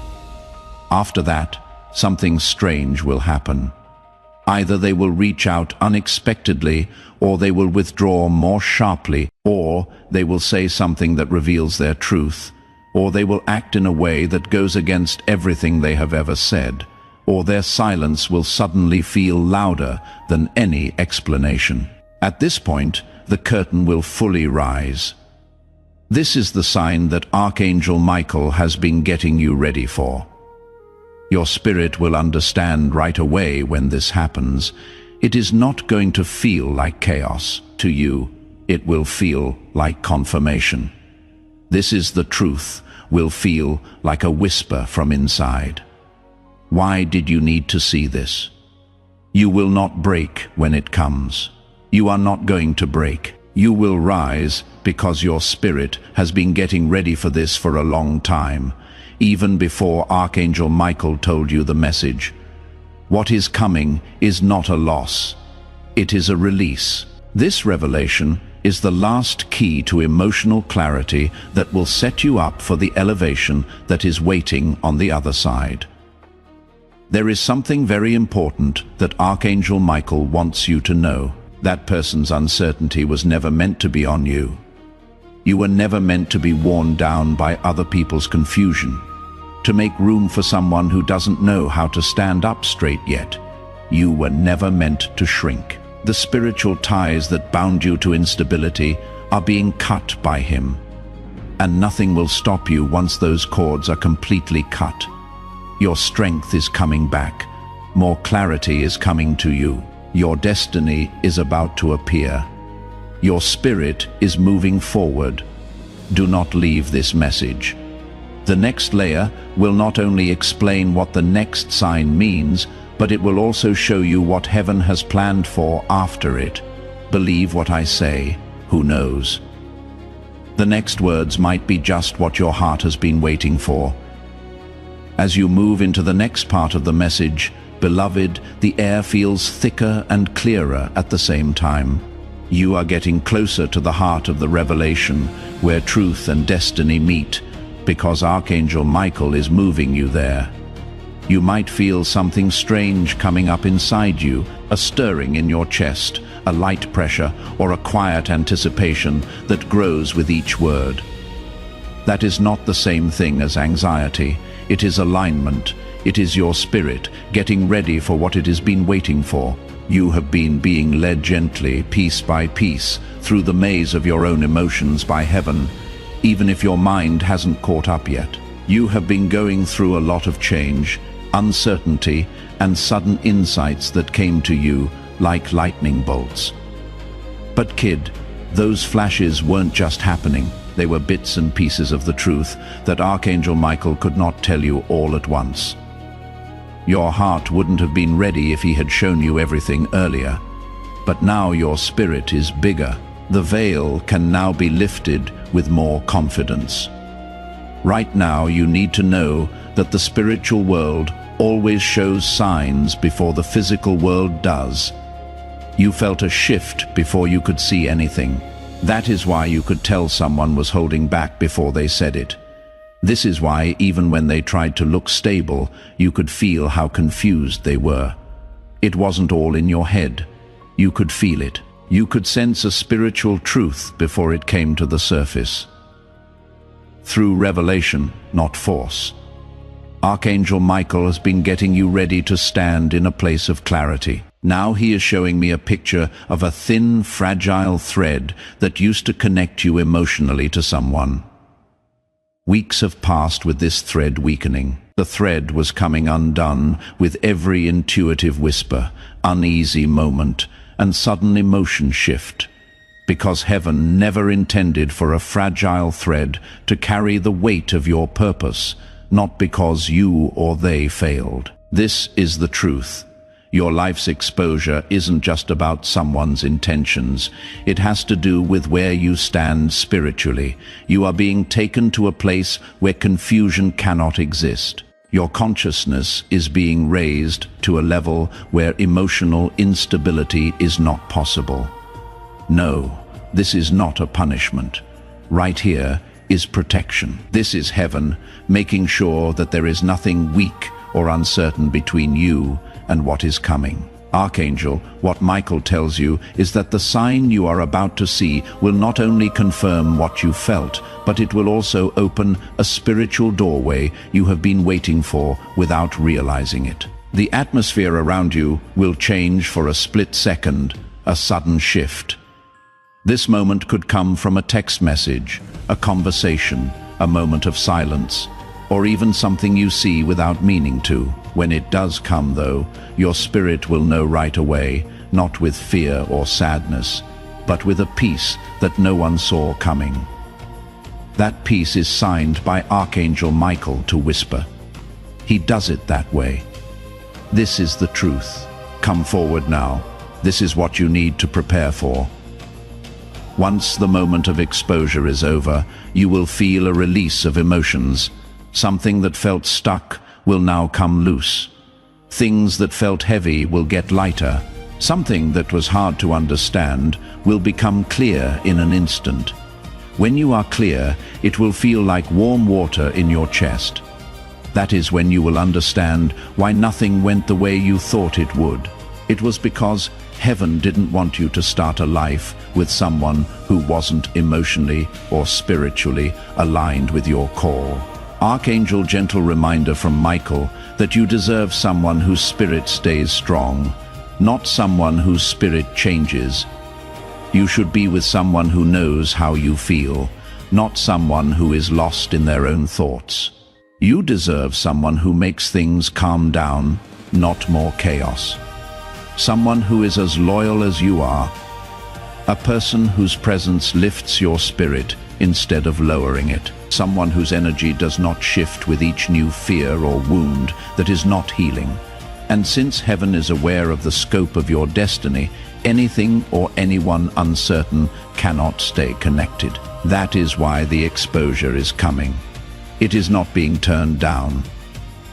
After that, something strange will happen. Either they will reach out unexpectedly, or they will withdraw more sharply, or they will say something that reveals their truth, or they will act in a way that goes against everything they have ever said, or their silence will suddenly feel louder than any explanation. At this point, the curtain will fully rise. This is the sign that Archangel Michael has been getting you ready for. Your spirit will understand right away when this happens. It is not going to feel like chaos to you. It will feel like confirmation. This is the truth, will feel like a whisper from inside. Why did you need to see this? You will not break when it comes. You are not going to break. You will rise because your spirit has been getting ready for this for a long time, even before Archangel Michael told you the message. What is coming is not a loss. It is a release. This revelation is the last key to emotional clarity that will set you up for the elevation that is waiting on the other side. There is something very important that Archangel Michael wants you to know. That person's uncertainty was never meant to be on you. You were never meant to be worn down by other people's confusion, to make room for someone who doesn't know how to stand up straight yet. You were never meant to shrink. The spiritual ties that bound you to instability are being cut by him, and nothing will stop you once those cords are completely cut. Your strength is coming back. More clarity is coming to you. Your destiny is about to appear. Your spirit is moving forward. Do not leave this message. The next layer will not only explain what the next sign means, but it will also show you what heaven has planned for after it. Believe what I say. Who knows? The next words might be just what your heart has been waiting for. As you move into the next part of the message, beloved, the air feels thicker and clearer at the same time. You are getting closer to the heart of the revelation, where truth and destiny meet, because Archangel Michael is moving you there. You might feel something strange coming up inside you, a stirring in your chest, a light pressure, or a quiet anticipation that grows with each word. That is not the same thing as anxiety. It is alignment. It is your spirit getting ready for what it has been waiting for. You have been being led gently, piece by piece, through the maze of your own emotions by heaven, even if your mind hasn't caught up yet. You have been going through a lot of change, uncertainty, and sudden insights that came to you like lightning bolts. But kid, those flashes weren't just happening. They were bits and pieces of the truth that Archangel Michael could not tell you all at once. Your heart wouldn't have been ready if he had shown you everything earlier. But now your spirit is bigger. The veil can now be lifted with more confidence. Right now you need to know that the spiritual world always shows signs before the physical world does. You felt a shift before you could see anything. That is why you could tell someone was holding back before they said it. This is why, even when they tried to look stable, you could feel how confused they were. It wasn't all in your head. You could feel it. You could sense a spiritual truth before it came to the surface. Through revelation, not force. Archangel Michael has been getting you ready to stand in a place of clarity. Now he is showing me a picture of a thin, fragile thread that used to connect you emotionally to someone. Weeks have passed with this thread weakening. The thread was coming undone with every intuitive whisper, uneasy moment, and sudden emotion shift. Because heaven never intended for a fragile thread to carry the weight of your purpose, not because you or they failed. This is the truth. Your life's exposure isn't just about someone's intentions. It has to do with where you stand spiritually. You are being taken to a place where confusion cannot exist. Your consciousness is being raised to a level where emotional instability is not possible. No, this is not a punishment. Right here is protection. This is heaven, making sure that there is nothing weak or uncertain between you and what is coming. Archangel, what Michael tells you is that the sign you are about to see will not only confirm what you felt, but it will also open a spiritual doorway you have been waiting for without realizing it. The atmosphere around you will change for a split second, a sudden shift. This moment could come from a text message, a conversation, a moment of silence. or even something you see without meaning to. When it does come, though, your spirit will know right away, not with fear or sadness, but with a peace that no one saw coming. That peace is signed by Archangel Michael to whisper. He does it that way. This is the truth. Come forward now. This is what you need to prepare for. Once the moment of exposure is over, you will feel a release of emotions. Something that felt stuck will now come loose. Things that felt heavy will get lighter. Something that was hard to understand will become clear in an instant. When you are clear, it will feel like warm water in your chest. That is when you will understand why nothing went the way you thought it would. It was because heaven didn't want you to start a life with someone who wasn't emotionally or spiritually aligned with your call. Archangel, gentle reminder from Michael that you deserve someone whose spirit stays strong, not someone whose spirit changes. You should be with someone who knows how you feel, not someone who is lost in their own thoughts. You deserve someone who makes things calm down, not more chaos. Someone who is as loyal as you are. A person whose presence lifts your spirit instead of lowering it. Someone whose energy does not shift with each new fear or wound that is not healing. And since heaven is aware of the scope of your destiny, anything or anyone uncertain cannot stay connected. That is why the exposure is coming. It is not being turned down.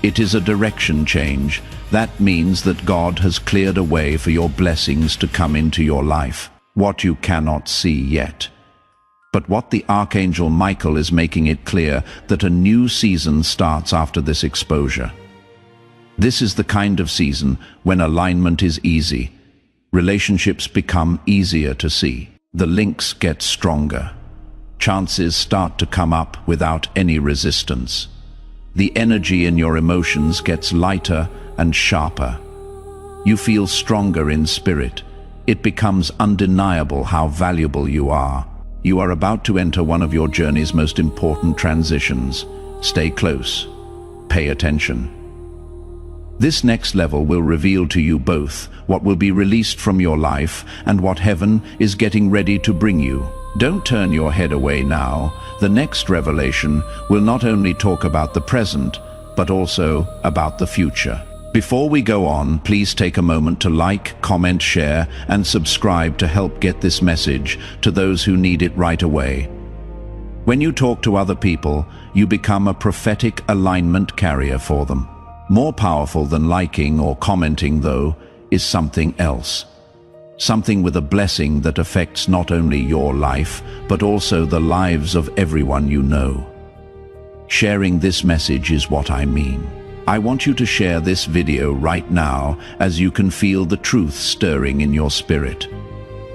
It is a direction change. That means that God has cleared a way for your blessings to come into your life. What you cannot see yet. But what the Archangel Michael is making it clear that a new season starts after this exposure. This is the kind of season when alignment is easy. Relationships become easier to see. The links get stronger. Chances start to come up without any resistance. The energy in your emotions gets lighter and sharper. You feel stronger in spirit. It becomes undeniable how valuable you are. You are about to enter one of your journey's most important transitions. Stay close. Pay attention. This next level will reveal to you both what will be released from your life and what heaven is getting ready to bring you. Don't turn your head away now. The next revelation will not only talk about the present, but also about the future. Before we go on, please take a moment to like, comment, share, and subscribe to help get this message to those who need it right away. When you talk to other people, you become a prophetic alignment carrier for them. More powerful than liking or commenting, though, is something else. Something with a blessing that affects not only your life, but also the lives of everyone you know. Sharing this message is what I mean. I want you to share this video right now, as you can feel the truth stirring in your spirit.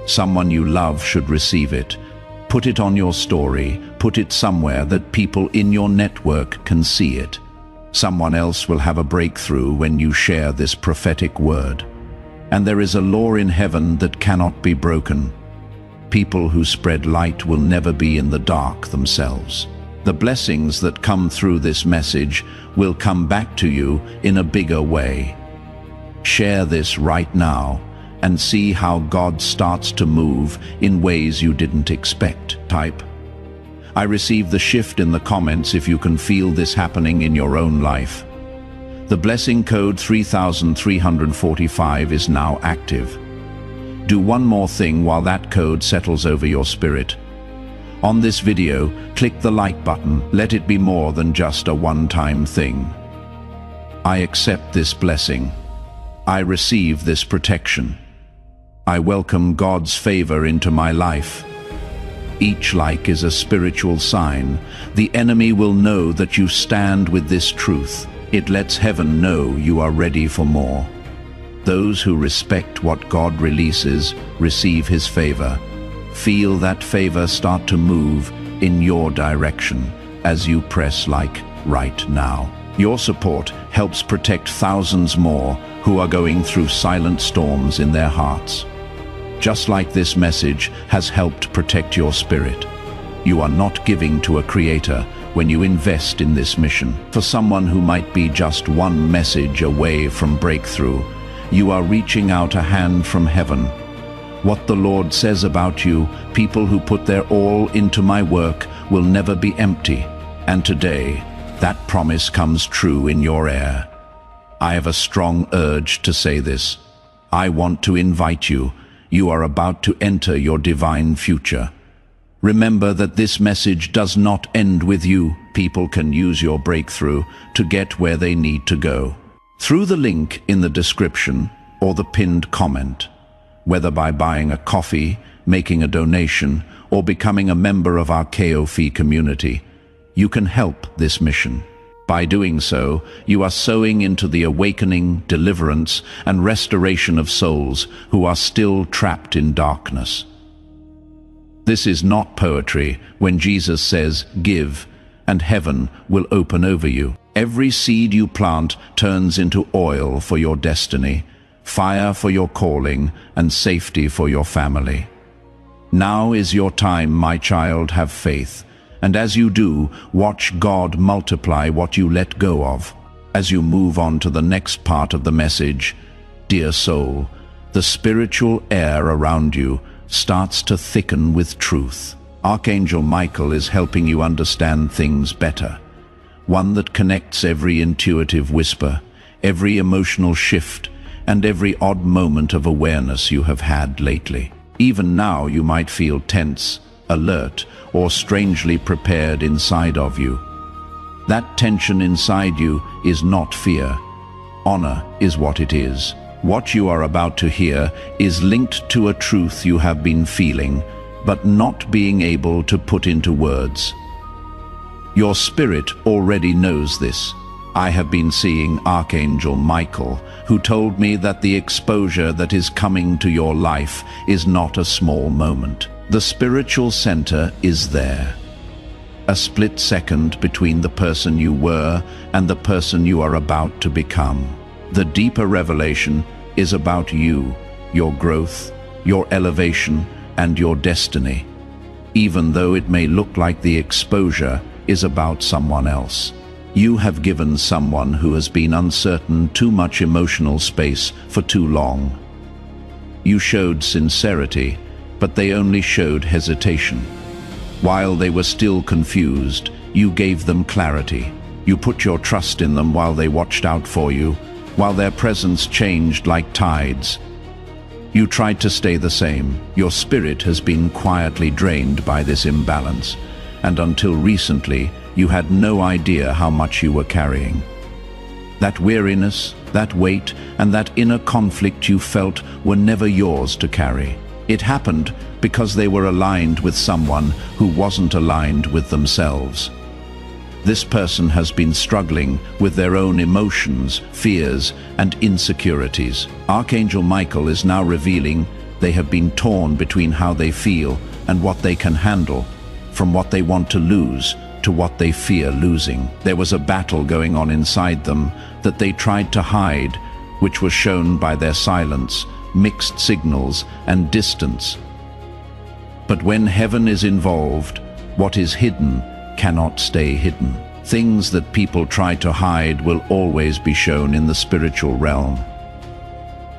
Someone you love should receive it. Put it on your story, put it somewhere that people in your network can see it. Someone else will have a breakthrough when you share this prophetic word. And there is a law in heaven that cannot be broken. People who spread light will never be in the dark themselves. The blessings that come through this message will come back to you in a bigger way. Share this right now and see how God starts to move in ways you didn't expect. Type, "I receive the shift" in the comments if you can feel this happening in your own life. The blessing code 3345 is now active. Do one more thing while that code settles over your spirit. On this video, click the like button. Let it be more than just a one-time thing. I accept this blessing. I receive this protection. I welcome God's favor into my life. Each like is a spiritual sign. The enemy will know that you stand with this truth. It lets heaven know you are ready for more. Those who respect what God releases receive his favor. Feel that favor start to move in your direction as you press like right now. Your support helps protect thousands more who are going through silent storms in their hearts. Just like this message has helped protect your spirit. You are not giving to a creator, when you invest in this mission. For someone who might be just one message away from breakthrough, you are reaching out a hand from heaven. What the Lord says about you, people who put their all into my work will never be empty. And today, that promise comes true in your air. I have a strong urge to say this. I want to invite you. You are about to enter your divine future. Remember that this message does not end with you. People can use your breakthrough to get where they need to go. Through the link in the description or the pinned comment, whether by buying a coffee, making a donation, or becoming a member of our KOF community, you can help this mission. By doing so, you are sowing into the awakening, deliverance, and restoration of souls who are still trapped in darkness. This is not poetry when Jesus says, "Give, and heaven will open over you." Every seed you plant turns into oil for your destiny, fire for your calling, and safety for your family. Now is your time, my child. Have faith. And as you do, watch God multiply what you let go of. As you move on to the next part of the message, dear soul, the spiritual air around you starts to thicken with truth. Archangel Michael is helping you understand things better. One that connects every intuitive whisper, every emotional shift, and every odd moment of awareness you have had lately. Even now you might feel tense, alert, or strangely prepared inside of you. That tension inside you is not fear. Honor is what it is. What you are about to hear is linked to a truth you have been feeling, but not being able to put into words. Your spirit already knows this. I have been seeing Archangel Michael, who told me that the exposure that is coming to your life is not a small moment. The spiritual center is there. A split second between the person you were and the person you are about to become. The deeper revelation is about you, your growth, your elevation, and your destiny, even though it may look like the exposure is about someone else. You have given someone who has been uncertain too much emotional space for too long. You showed sincerity, but they only showed hesitation. While they were still confused, you gave them clarity. You put your trust in them while they watched out for you, while their presence changed like tides. You tried to stay the same. Your spirit has been quietly drained by this imbalance, and until recently, you had no idea how much you were carrying. That weariness, that weight, and that inner conflict you felt were never yours to carry. It happened because they were aligned with someone who wasn't aligned with themselves. This person has been struggling with their own emotions, fears, and insecurities. Archangel Michael is now revealing they have been torn between how they feel and what they can handle, from what they want to lose to what they fear losing. There was a battle going on inside them that they tried to hide, which was shown by their silence, mixed signals, and distance. But when heaven is involved, what is hidden cannot stay hidden. Things that people try to hide will always be shown in the spiritual realm.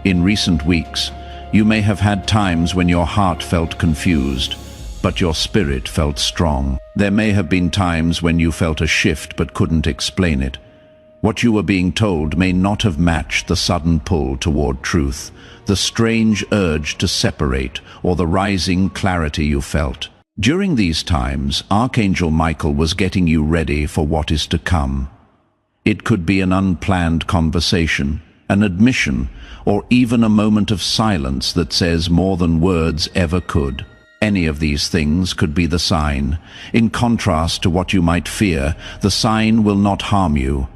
In recent weeks, you may have had times when your heart felt confused, but your spirit felt strong. There may have been times when you felt a shift but couldn't explain it. What you were being told may not have matched the sudden pull toward truth, the strange urge to separate, or the rising clarity you felt. During these times, Archangel Michael was getting you ready for what is to come. It could be an unplanned conversation, an admission, or even a moment of silence that says more than words ever could. Any of these things could be the sign. In contrast to what you might fear, the sign will not harm you.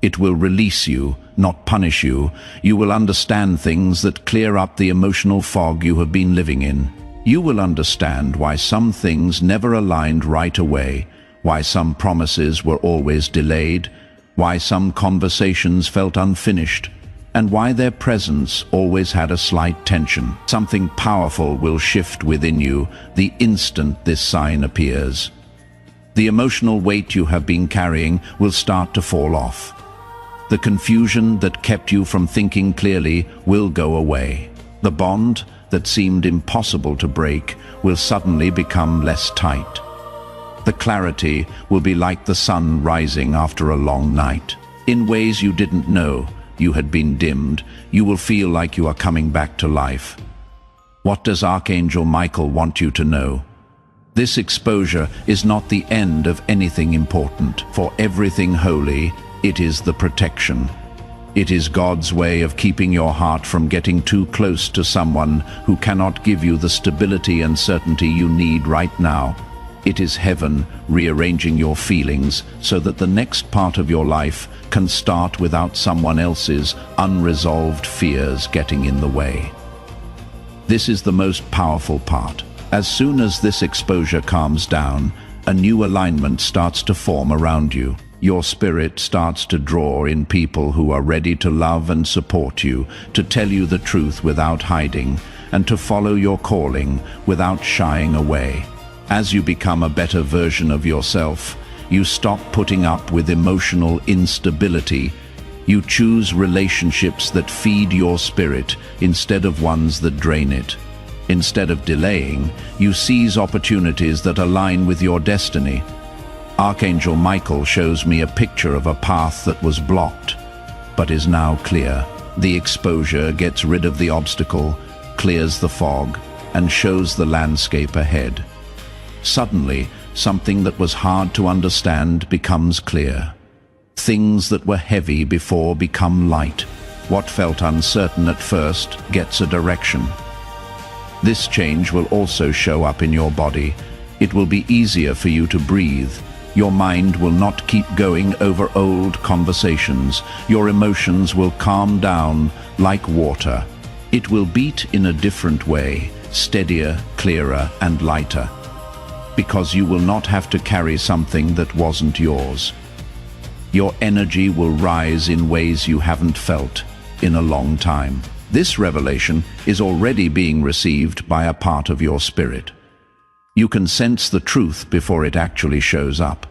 It will release you, not punish you. You will understand things that clear up the emotional fog you have been living in. You will understand why some things never aligned right away, why some promises were always delayed, why some conversations felt unfinished, and why their presence always had a slight tension. Something powerful will shift within you the instant this sign appears. The emotional weight you have been carrying will start to fall off. The confusion that kept you from thinking clearly will go away. The bond that seemed impossible to break will suddenly become less tight. The clarity will be like the sun rising after a long night. In ways you didn't know you had been dimmed, you will feel like you are coming back to life. What does Archangel Michael want you to know? This exposure is not the end of anything important. For everything holy, it is the protection. It is God's way of keeping your heart from getting too close to someone who cannot give you the stability and certainty you need right now. It is heaven rearranging your feelings so that the next part of your life can start without someone else's unresolved fears getting in the way. This is the most powerful part. As soon as this exposure calms down, a new alignment starts to form around you. Your spirit starts to draw in people who are ready to love and support you, to tell you the truth without hiding, and to follow your calling without shying away. As you become a better version of yourself, you stop putting up with emotional instability. You choose relationships that feed your spirit instead of ones that drain it. Instead of delaying, you seize opportunities that align with your destiny. Archangel Michael shows me a picture of a path that was blocked, but is now clear. The exposure gets rid of the obstacle, clears the fog, and shows the landscape ahead. Suddenly, something that was hard to understand becomes clear. Things that were heavy before become light. What felt uncertain at first gets a direction. This change will also show up in your body. It will be easier for you to breathe. Your mind will not keep going over old conversations. Your emotions will calm down like water. It will beat in a different way, steadier, clearer, and lighter. Because you will not have to carry something that wasn't yours. Your energy will rise in ways you haven't felt in a long time. This revelation is already being received by a part of your spirit. You can sense the truth before it actually shows up.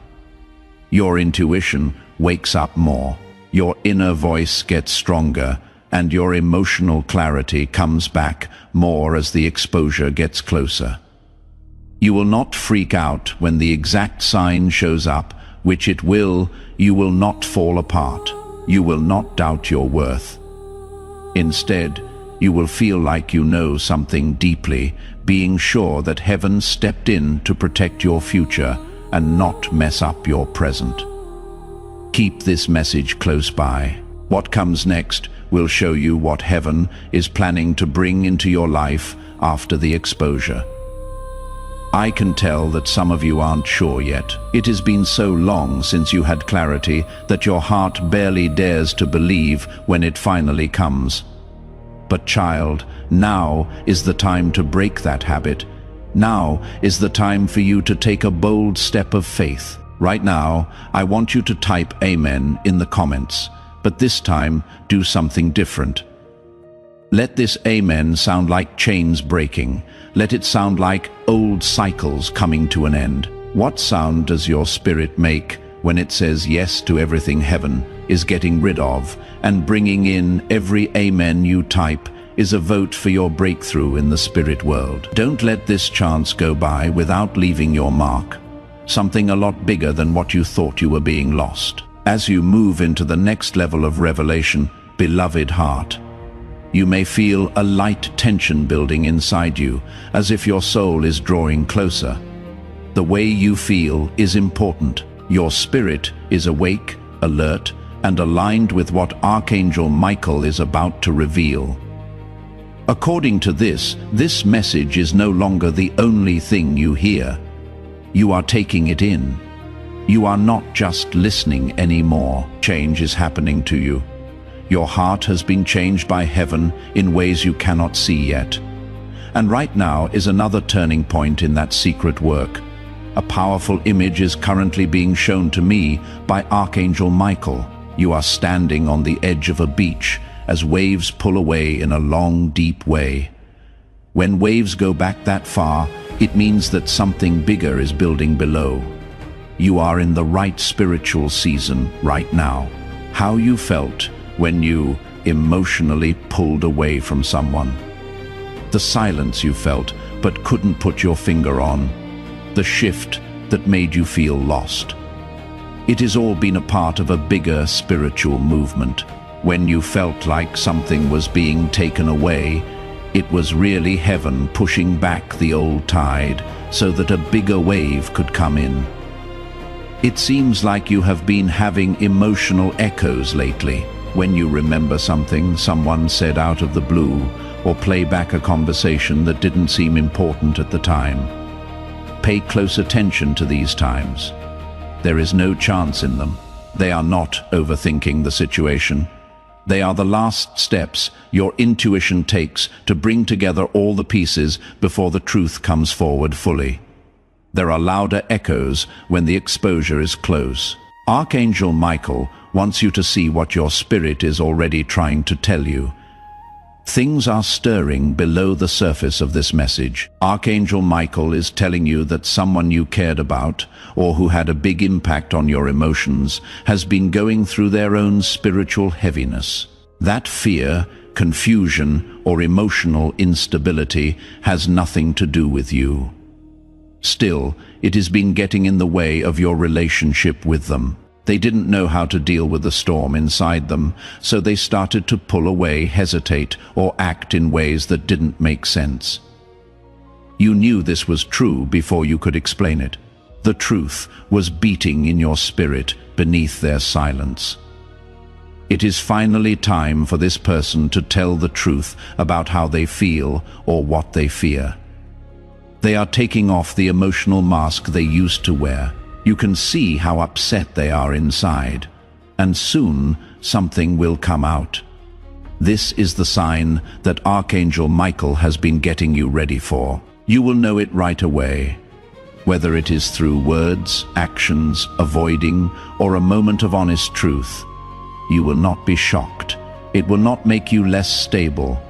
Your intuition wakes up more. Your inner voice gets stronger, and your emotional clarity comes back more as the exposure gets closer. You will not freak out when the exact sign shows up, which it will. You will not fall apart. You will not doubt your worth. Instead, you will feel like you know something deeply, being sure that heaven stepped in to protect your future and not mess up your present. Keep this message close by. What comes next will show you what heaven is planning to bring into your life after the exposure. I can tell that some of you aren't sure yet. It has been so long since you had clarity that your heart barely dares to believe when it finally comes. But child, now is the time to break that habit. Now is the time for you to take a bold step of faith. Right now, I want you to type Amen in the comments, but this time do something different. Let this Amen sound like chains breaking. Let it sound like old cycles coming to an end. What sound does your spirit make when it says yes to everything heaven is getting rid of, and bringing in every Amen you type is a vote for your breakthrough in the spirit world? Don't let this chance go by without leaving your mark. Something a lot bigger than what you thought you were being lost. As you move into the next level of revelation, beloved heart, you may feel a light tension building inside you, as if your soul is drawing closer. The way you feel is important. Your spirit is awake, alert, and aligned with what Archangel Michael is about to reveal. According to this message is no longer the only thing you hear. You are taking it in. You are not just listening anymore. Change is happening to you. Your heart has been changed by heaven in ways you cannot see yet. And right now is another turning point in that secret work. A powerful image is currently being shown to me by Archangel Michael. You are standing on the edge of a beach as waves pull away in a long, deep way. When waves go back that far, it means that something bigger is building below. You are in the right spiritual season right now. How you felt when you emotionally pulled away from someone. The silence you felt but couldn't put your finger on. The shift that made you feel lost. It has all been a part of a bigger spiritual movement. When you felt like something was being taken away, it was really heaven pushing back the old tide so that a bigger wave could come in. It seems like you have been having emotional echoes lately. When you remember something someone said out of the blue, or play back a conversation that didn't seem important at the time. Pay close attention to these times. There is no chance in them. They are not overthinking the situation. They are the last steps your intuition takes to bring together all the pieces before the truth comes forward fully. There are louder echoes when the exposure is close. Archangel Michael wants you to see what your spirit is already trying to tell you. Things are stirring below the surface of this message. Archangel Michael is telling you that someone you cared about, or who had a big impact on your emotions, has been going through their own spiritual heaviness. That fear, confusion, or emotional instability has nothing to do with you. Still, it has been getting in the way of your relationship with them. They didn't know how to deal with the storm inside them, so they started to pull away, hesitate, or act in ways that didn't make sense. You knew this was true before you could explain it. The truth was beating in your spirit beneath their silence. It is finally time for this person to tell the truth about how they feel or what they fear. They are taking off the emotional mask they used to wear. You can see how upset they are inside, and soon something will come out. This is the sign that Archangel Michael has been getting you ready for. You will know it right away, whether it is through words, actions, avoiding, or a moment of honest truth. You will not be shocked. It will not make you less stable.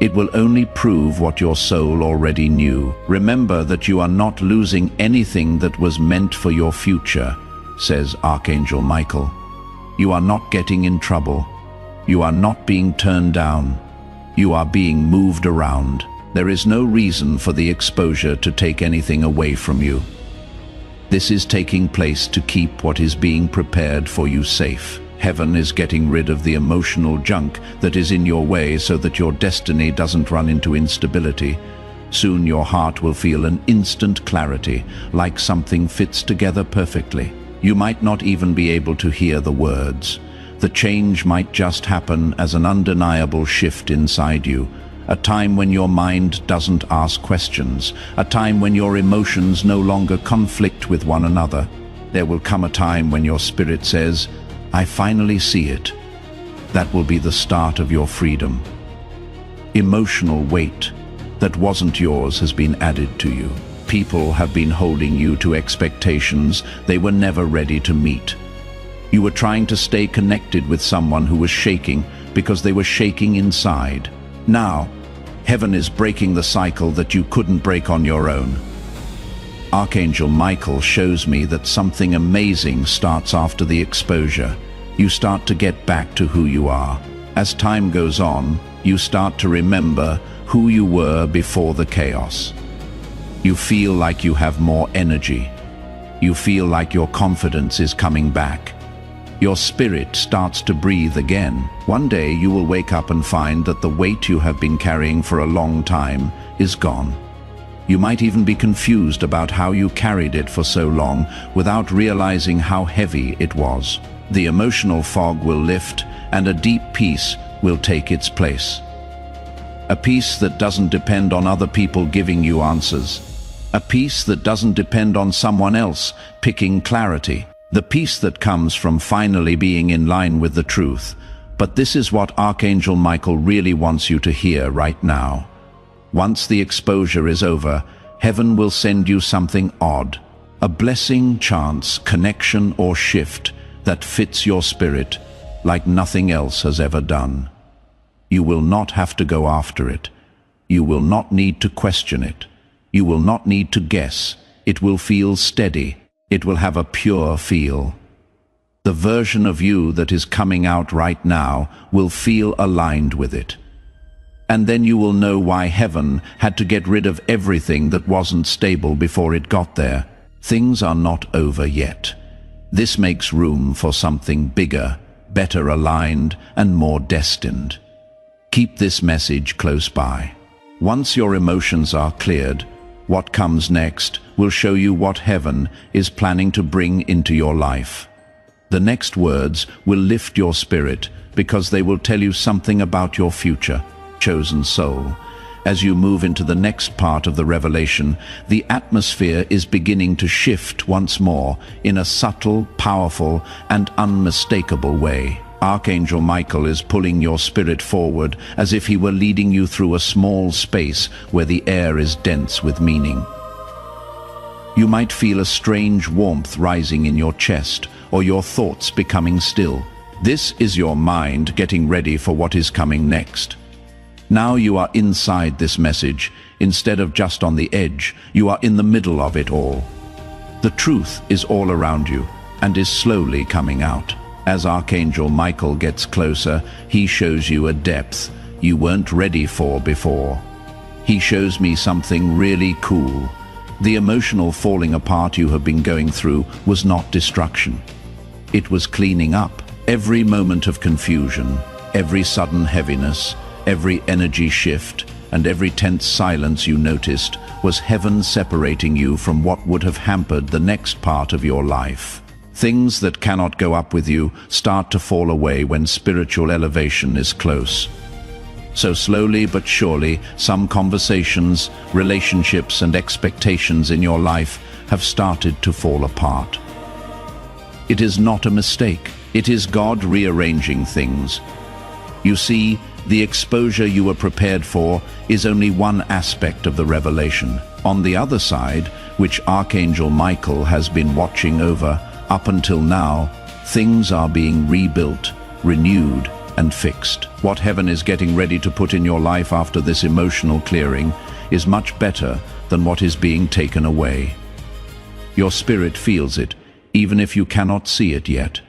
It will only prove what your soul already knew. Remember that you are not losing anything that was meant for your future, says Archangel Michael. You are not getting in trouble. You are not being turned down. You are being moved around. There is no reason for the exposure to take anything away from you. This is taking place to keep what is being prepared for you safe. Heaven is getting rid of the emotional junk that is in your way so that your destiny doesn't run into instability. Soon your heart will feel an instant clarity, like something fits together perfectly. You might not even be able to hear the words. The change might just happen as an undeniable shift inside you. A time when your mind doesn't ask questions. A time when your emotions no longer conflict with one another. There will come a time when your spirit says, I finally see it. That will be the start of your freedom. Emotional weight that wasn't yours has been added to you. People have been holding you to expectations they were never ready to meet. You were trying to stay connected with someone who was shaking because they were shaking inside. Now, heaven is breaking the cycle that you couldn't break on your own. Archangel Michael shows me that something amazing starts after the exposure. You start to get back to who you are. As time goes on, you start to remember who you were before the chaos. You feel like you have more energy. You feel like your confidence is coming back. Your spirit starts to breathe again. One day you will wake up and find that the weight you have been carrying for a long time is gone. You might even be confused about how you carried it for so long without realizing how heavy it was. The emotional fog will lift and a deep peace will take its place. A peace that doesn't depend on other people giving you answers. A peace that doesn't depend on someone else picking clarity. The peace that comes from finally being in line with the truth. But this is what Archangel Michael really wants you to hear right now. Once the exposure is over, heaven will send you something odd. A blessing, chance, connection, or shift that fits your spirit like nothing else has ever done. You will not have to go after it. You will not need to question it. You will not need to guess. It will feel steady. It will have a pure feel. The version of you that is coming out right now will feel aligned with it. And then you will know why heaven had to get rid of everything that wasn't stable before it got there. Things are not over yet. This makes room for something bigger, better aligned, and more destined. Keep this message close by. Once your emotions are cleared, what comes next will show you what heaven is planning to bring into your life. The next words will lift your spirit because they will tell you something about your future, chosen soul. As you move into the next part of the revelation, the atmosphere is beginning to shift once more in a subtle, powerful, and unmistakable way. Archangel Michael is pulling your spirit forward as if he were leading you through a small space where the air is dense with meaning. You might feel a strange warmth rising in your chest, or your thoughts becoming still. This is your mind getting ready for what is coming next. Now you are inside this message. Instead of just on the edge, you are in the middle of it all. The truth is all around you and is slowly coming out. As Archangel Michael gets closer, he shows you a depth you weren't ready for before. He shows me something really cool. The emotional falling apart you have been going through was not destruction. It was cleaning up. Every moment of confusion, every sudden heaviness, every energy shift, and every tense silence you noticed was heaven separating you from what would have hampered the next part of your life. Things that cannot go up with you start to fall away when spiritual elevation is close. So slowly but surely, some conversations, relationships, and expectations in your life have started to fall apart. It is not a mistake. It is God rearranging things. You see, the exposure you were prepared for is only one aspect of the revelation. On the other side, which Archangel Michael has been watching over, up until now, things are being rebuilt, renewed, and fixed. What heaven is getting ready to put in your life after this emotional clearing is much better than what is being taken away. Your spirit feels it, even if you cannot see it yet.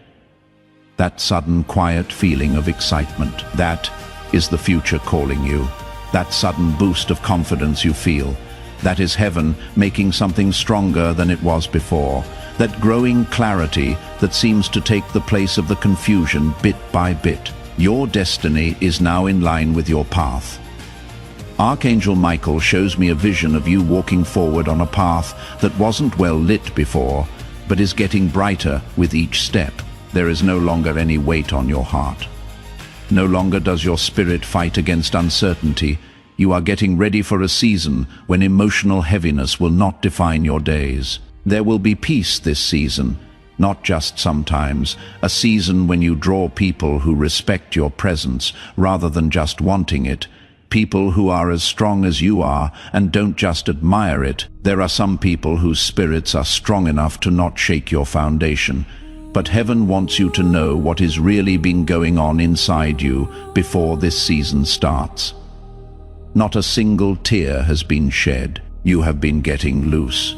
That sudden quiet feeling of excitement, that is the future calling you. That sudden boost of confidence you feel, that is heaven making something stronger than it was before. That growing clarity that seems to take the place of the confusion bit by bit. Your destiny is now in line with your path. Archangel Michael shows me a vision of you walking forward on a path that wasn't well lit before, but is getting brighter with each step. There is no longer any weight on your heart. No longer does your spirit fight against uncertainty. You are getting ready for a season when emotional heaviness will not define your days. There will be peace this season, not just sometimes, a season when you draw people who respect your presence rather than just wanting it, people who are as strong as you are and don't just admire it. There are some people whose spirits are strong enough to not shake your foundation, but heaven wants you to know what is really been going on inside you before this season starts. Not a single tear has been shed. You have been getting loose.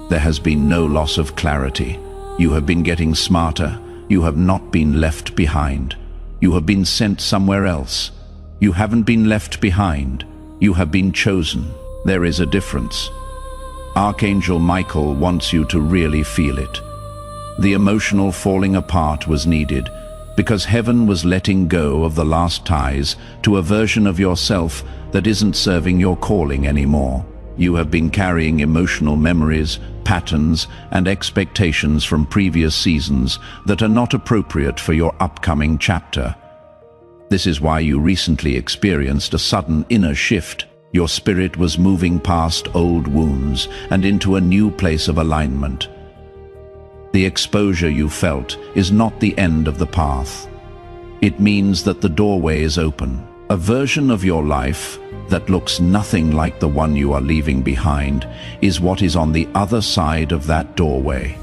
There has been no loss of clarity. You have been getting smarter. You have not been left behind. You have been sent somewhere else. You haven't been left behind. You have been chosen. There is a difference. Archangel Michael wants you to really feel it. The emotional falling apart was needed because heaven was letting go of the last ties to a version of yourself that isn't serving your calling anymore. You have been carrying emotional memories, patterns, and expectations from previous seasons that are not appropriate for your upcoming chapter. This is why you recently experienced a sudden inner shift. Your spirit was moving past old wounds and into a new place of alignment. The exposure you felt is not the end of the path. It means that the doorway is open. A version of your life that looks nothing like the one you are leaving behind is what is on the other side of that doorway.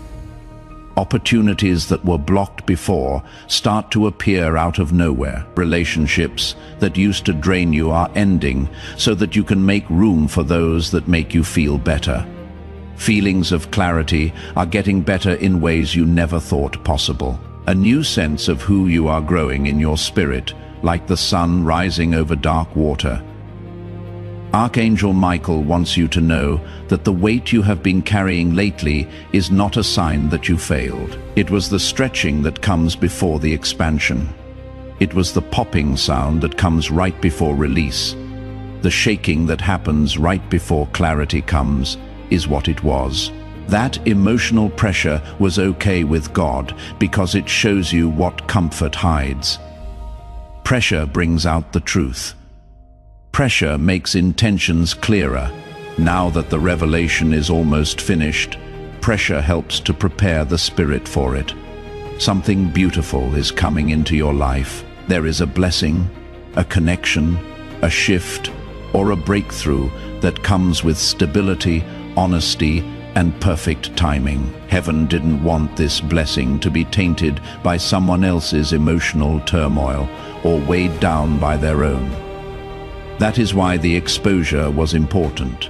Opportunities that were blocked before start to appear out of nowhere. Relationships that used to drain you are ending so that you can make room for those that make you feel better. Feelings of clarity are getting better in ways you never thought possible. A new sense of who you are growing in your spirit, like the sun rising over dark water. Archangel Michael wants you to know that the weight you have been carrying lately is not a sign that you failed. It was the stretching that comes before the expansion. It was the popping sound that comes right before release. The shaking that happens right before clarity comes is what it was. That emotional pressure was okay with God because it shows you what comfort hides. Pressure brings out the truth. Pressure makes intentions clearer. Now that the revelation is almost finished, pressure helps to prepare the spirit for it. Something beautiful is coming into your life. There is a blessing, a connection, a shift, or a breakthrough that comes with stability, honesty, and perfect timing. Heaven didn't want this blessing to be tainted by someone else's emotional turmoil or weighed down by their own. That is why the exposure was important.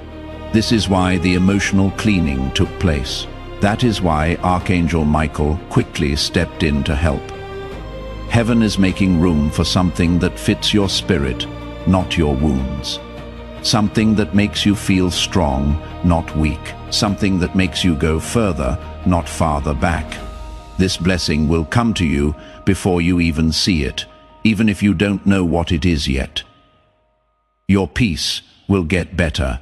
This is why the emotional cleaning took place. That is why Archangel Michael quickly stepped in to help. Heaven is making room for something that fits your spirit, not your wounds. Something that makes you feel strong, not weak. Something that makes you go further, not farther back. This blessing will come to you before you even see it, even if you don't know what it is yet. Your peace will get better.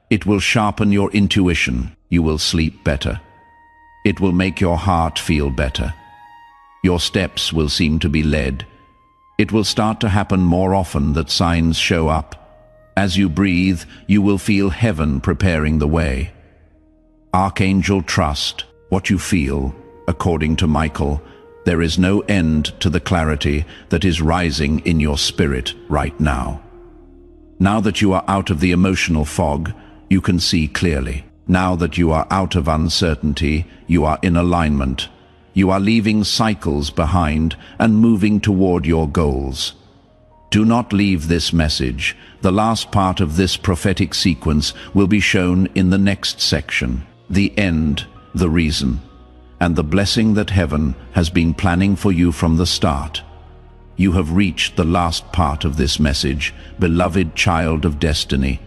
It will sharpen your intuition. You will sleep better. It will make your heart feel better. Your steps will seem to be led. It will start to happen more often that signs show up. As you breathe, you will feel heaven preparing the way. Archangel, trust what you feel. According to Michael, there is no end to the clarity that is rising in your spirit right now. Now that you are out of the emotional fog, you can see clearly. Now that you are out of uncertainty, you are in alignment. You are leaving cycles behind and moving toward your goals. Do not leave this message. The last part of this prophetic sequence will be shown in the next section. The end, the reason, and the blessing that heaven has been planning for you from the start. You have reached the last part of this message, beloved child of destiny.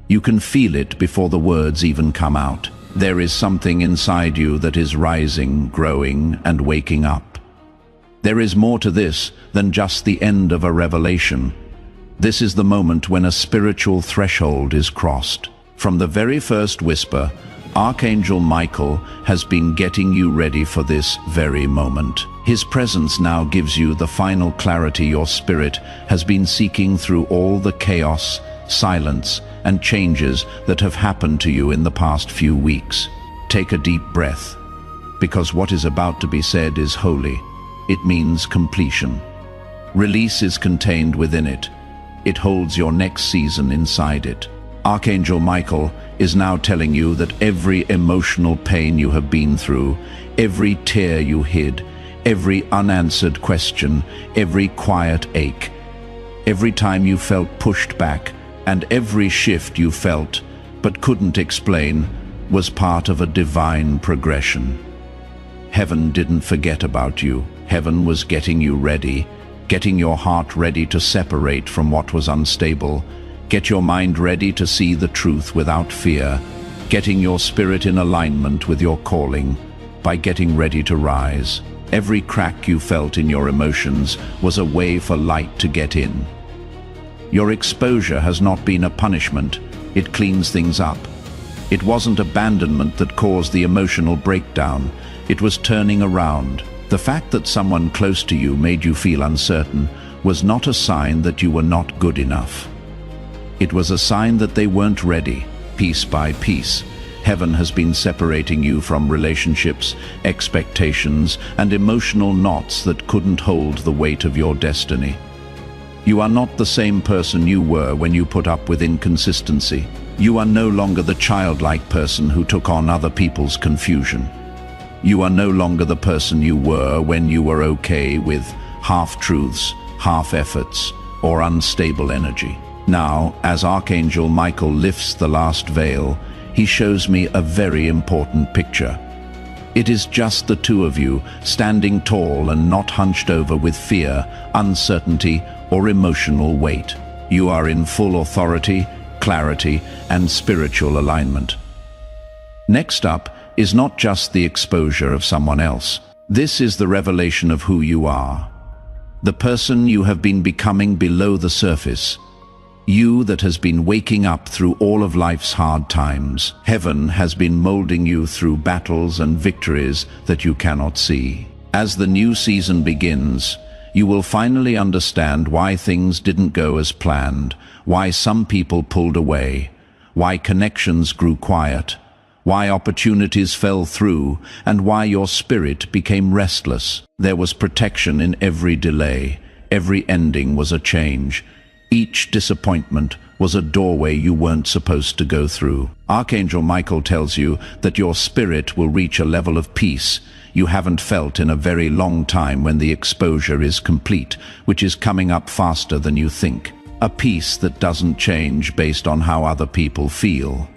You can feel it before the words even come out. There is something inside you that is rising, growing, and waking up. There is more to this than just the end of a revelation. This is the moment when a spiritual threshold is crossed. From the very first whisper, Archangel Michael has been getting you ready for this very moment. His presence now gives you the final clarity your spirit has been seeking through all the chaos, silence, and changes that have happened to you in the past few weeks. Take a deep breath, because what is about to be said is holy. It means completion. Release is contained within it. It holds your next season inside it. Archangel Michael is now telling you that every emotional pain you have been through, every tear you hid, every unanswered question, every quiet ache, every time you felt pushed back, and every shift you felt but couldn't explain was part of a divine progression. Heaven didn't forget about you. Heaven was getting you ready, getting your heart ready to separate from what was unstable, get your mind ready to see the truth without fear, getting your spirit in alignment with your calling by getting ready to rise. Every crack you felt in your emotions was a way for light to get in. Your exposure has not been a punishment, it cleans things up. It wasn't abandonment that caused the emotional breakdown, it was turning around. The fact that someone close to you made you feel uncertain was not a sign that you were not good enough. It was a sign that they weren't ready. Piece by piece, heaven has been separating you from relationships, expectations, and emotional knots that couldn't hold the weight of your destiny. You are not the same person you were when you put up with inconsistency. You are no longer the childlike person who took on other people's confusion. You are no longer the person you were when you were okay with half-truths, half-efforts, or unstable energy. Now, as Archangel Michael lifts the last veil, he shows me a very important picture. It is just the two of you, standing tall and not hunched over with fear, uncertainty, or emotional weight. You are in full authority, clarity, and spiritual alignment. Next up is not just the exposure of someone else. This is the revelation of who you are. The person you have been becoming below the surface. You that has been waking up through all of life's hard times. Heaven has been molding you through battles and victories that you cannot see. As the new season begins, you will finally understand why things didn't go as planned, why some people pulled away, why connections grew quiet, why opportunities fell through, and why your spirit became restless. There was protection in every delay. Every ending was a change. Each disappointment was a doorway you weren't supposed to go through. Archangel Michael tells you that your spirit will reach a level of peace you haven't felt in a very long time when the exposure is complete, which is coming up faster than you think. A peace that doesn't change based on how other people feel.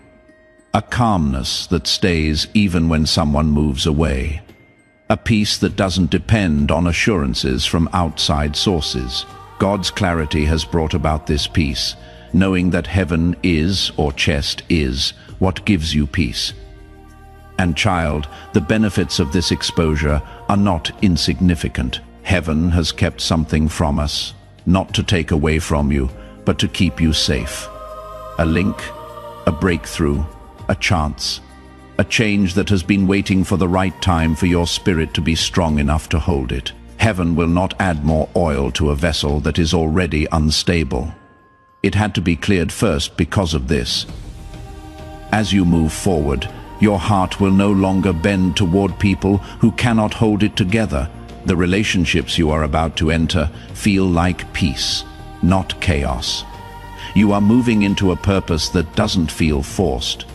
A calmness that stays even when someone moves away. A peace that doesn't depend on assurances from outside sources. God's clarity has brought about this peace, knowing that heaven is, or chest is, what gives you peace. And child, the benefits of this exposure are not insignificant. Heaven has kept something from us, not to take away from you, but to keep you safe. A link, a breakthrough, a chance, a change that has been waiting for the right time for your spirit to be strong enough to hold it. Heaven will not add more oil to a vessel that is already unstable. It had to be cleared first because of this. As you move forward, your heart will no longer bend toward people who cannot hold it together. The relationships you are about to enter feel like peace, not chaos. You are moving into a purpose that doesn't feel forced.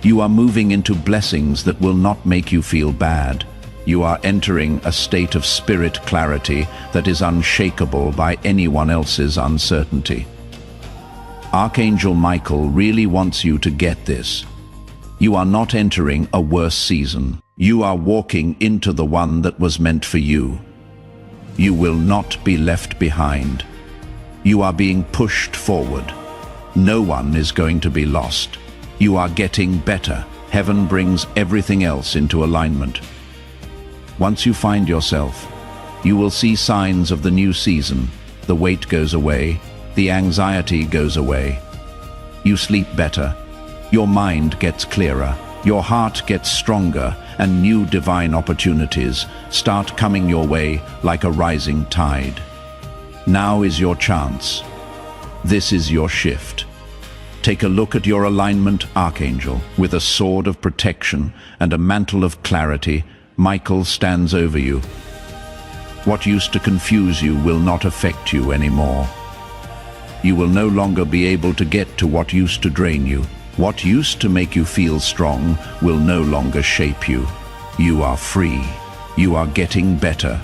You are moving into blessings that will not make you feel bad. You are entering a state of spirit clarity that is unshakable by anyone else's uncertainty. Archangel Michael really wants you to get this. You are not entering a worse season. You are walking into the one that was meant for you. You will not be left behind. You are being pushed forward. No one is going to be lost. You are getting better. Heaven brings everything else into alignment. Once you find yourself, you will see signs of the new season. The weight goes away. The anxiety goes away. You sleep better. Your mind gets clearer. Your heart gets stronger, and new divine opportunities start coming your way like a rising tide. Now is your chance. This is your shift. Take a look at your alignment, Archangel. With a sword of protection and a mantle of clarity, Michael stands over you. What used to confuse you will not affect you anymore. You will no longer be able to get to what used to drain you. What used to make you feel strong will no longer shape you. You are free. You are getting better.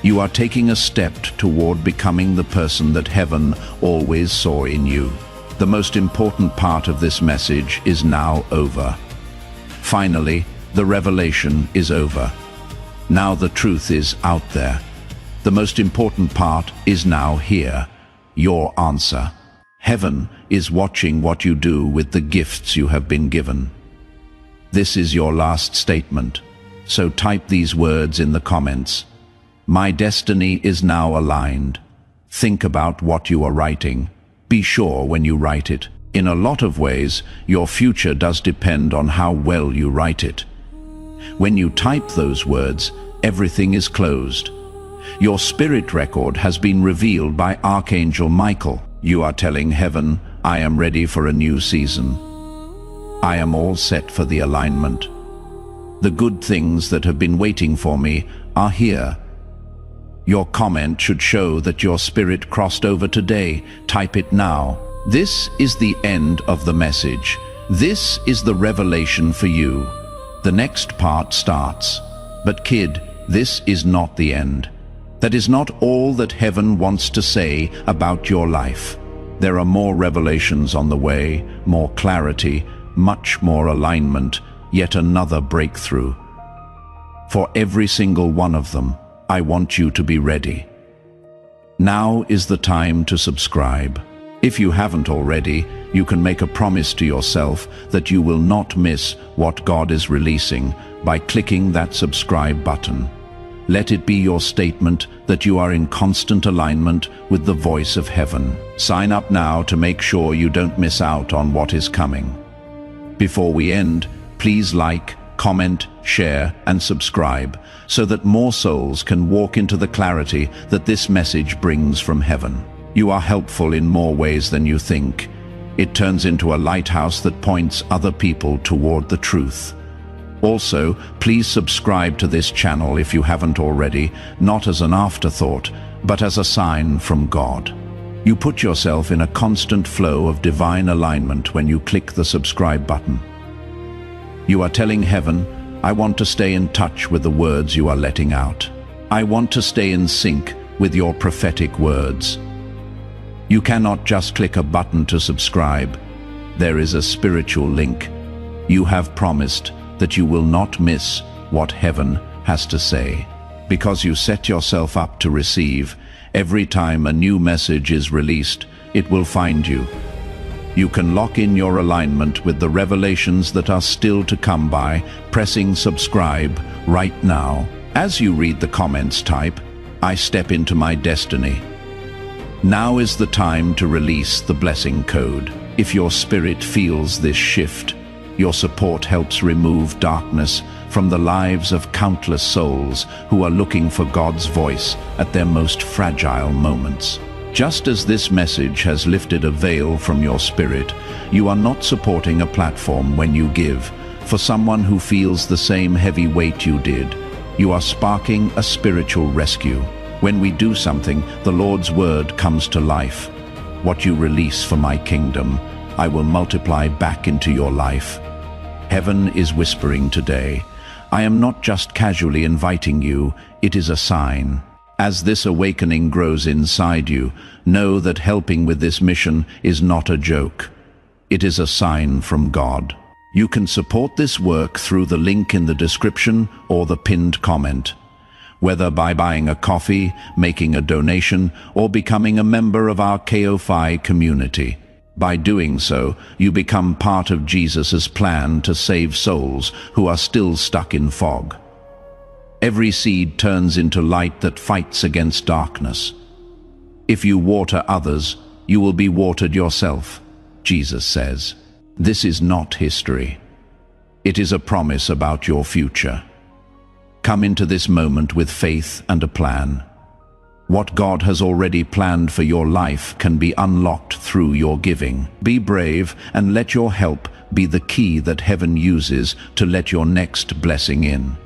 You are taking a step toward becoming the person that heaven always saw in you. The most important part of this message is now over. Finally, the revelation is over. Now the truth is out there. The most important part is now here. Your answer. Heaven is watching what you do with the gifts you have been given. This is your last statement, so type these words in the comments. My destiny is now aligned. Think about what you are writing. Be sure when you write it. In a lot of ways, your future does depend on how well you write it. When you type those words, everything is closed. Your spirit record has been revealed by Archangel Michael. You are telling heaven, I am ready for a new season. I am all set for the alignment. The good things that have been waiting for me are here. Your comment should show that your spirit crossed over today. Type it now. This is the end of the message. This is the revelation for you. The next part starts. But kid, this is not the end. That is not all that heaven wants to say about your life. There are more revelations on the way, more clarity, much more alignment, yet another breakthrough. For every single one of them, I want you to be ready. Now is the time to subscribe. If you haven't already, you can make a promise to yourself that you will not miss what God is releasing by clicking that subscribe button. Let it be your statement that you are in constant alignment with the voice of heaven. Sign up now to make sure you don't miss out on what is coming. Before we end, please like, comment, share, and subscribe so that more souls can walk into the clarity that this message brings from heaven. You are helpful in more ways than you think. It turns into a lighthouse that points other people toward the truth. Also, please subscribe to this channel if you haven't already, not as an afterthought, but as a sign from God. You put yourself in a constant flow of divine alignment when you click the subscribe button. You are telling heaven, I want to stay in touch with the words you are letting out. I want to stay in sync with your prophetic words. You cannot just click a button to subscribe. There is a spiritual link. You have promised that you will not miss what heaven has to say. Because you set yourself up to receive, every time a new message is released, it will find you. You can lock in your alignment with the revelations that are still to come by pressing subscribe right now. As you read the comments, type, I step into my destiny. Now is the time to release the blessing code. If your spirit feels this shift, your support helps remove darkness from the lives of countless souls who are looking for God's voice at their most fragile moments. Just as this message has lifted a veil from your spirit, you are not supporting a platform when you give. For someone who feels the same heavy weight you did, you are sparking a spiritual rescue. When we do something, the Lord's word comes to life. What you release for my kingdom, I will multiply back into your life. Heaven is whispering today. I am not just casually inviting you, it is a sign. As this awakening grows inside you, know that helping with this mission is not a joke. It is a sign from God. You can support this work through the link in the description or the pinned comment. Whether by buying a coffee, making a donation, or becoming a member of our KO5 community. By doing so, you become part of Jesus' plan to save souls who are still stuck in fog. Every seed turns into light that fights against darkness. If you water others, you will be watered yourself, Jesus says. This is not history. It is a promise about your future. Come into this moment with faith and a plan. What God has already planned for your life can be unlocked through your giving. Be brave and let your help be the key that heaven uses to let your next blessing in.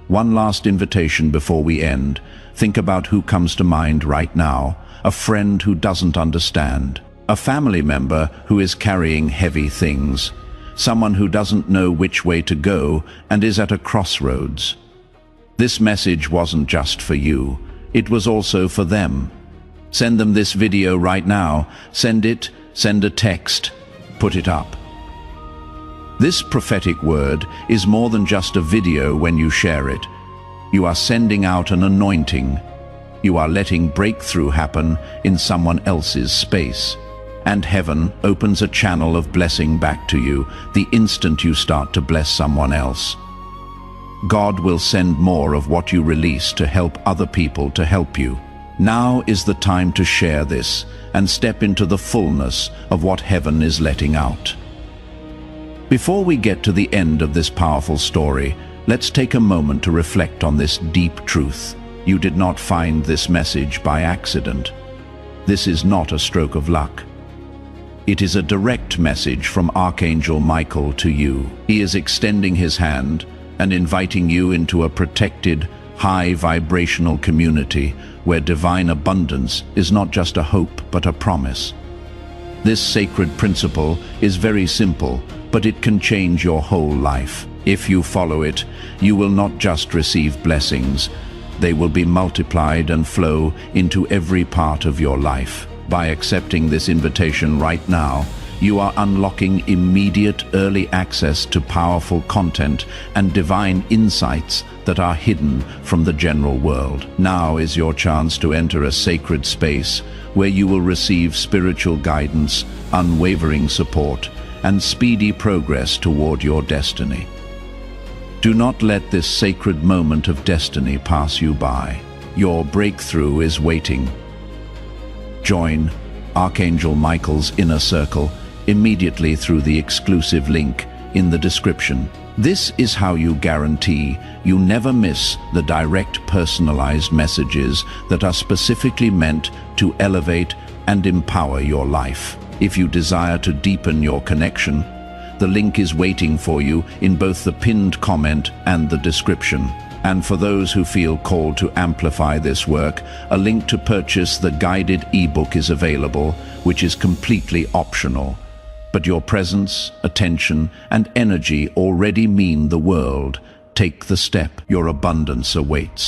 One last invitation before we end. Think about who comes to mind right now. A friend who doesn't understand. A family member who is carrying heavy things. Someone who doesn't know which way to go and is at a crossroads. This message wasn't just for you. It was also for them. Send them this video right now. Send a text, put it up. This prophetic word is more than just a video when you share it. You are sending out an anointing. You are letting breakthrough happen in someone else's space. And heaven opens a channel of blessing back to you the instant you start to bless someone else. God will send more of what you release to help other people to help you. Now is the time to share this and step into the fullness of what heaven is letting out. Before we get to the end of this powerful story, let's take a moment to reflect on this deep truth. You did not find this message by accident. This is not a stroke of luck. It is a direct message from Archangel Michael to you. He is extending his hand and inviting you into a protected, high vibrational community where divine abundance is not just a hope but a promise. This sacred principle is very simple, but it can change your whole life. If you follow it, you will not just receive blessings, they will be multiplied and flow into every part of your life. By accepting this invitation right now, You are unlocking immediate early access to powerful content and divine insights that are hidden from the general world. Now is your chance to enter a sacred space where you will receive spiritual guidance, unwavering support, and speedy progress toward your destiny. Do not let this sacred moment of destiny pass you by. Your breakthrough is waiting. Join Archangel Michael's inner circle immediately through the exclusive link in the description. This is how you guarantee you never miss the direct personalized messages that are specifically meant to elevate and empower your life. If you desire to deepen your connection, the link is waiting for you in both the pinned comment and the description. And for those who feel called to amplify this work, a link to purchase the guided ebook is available, which is completely optional. But your presence, attention, and energy already mean the world. Take the step. Your abundance awaits.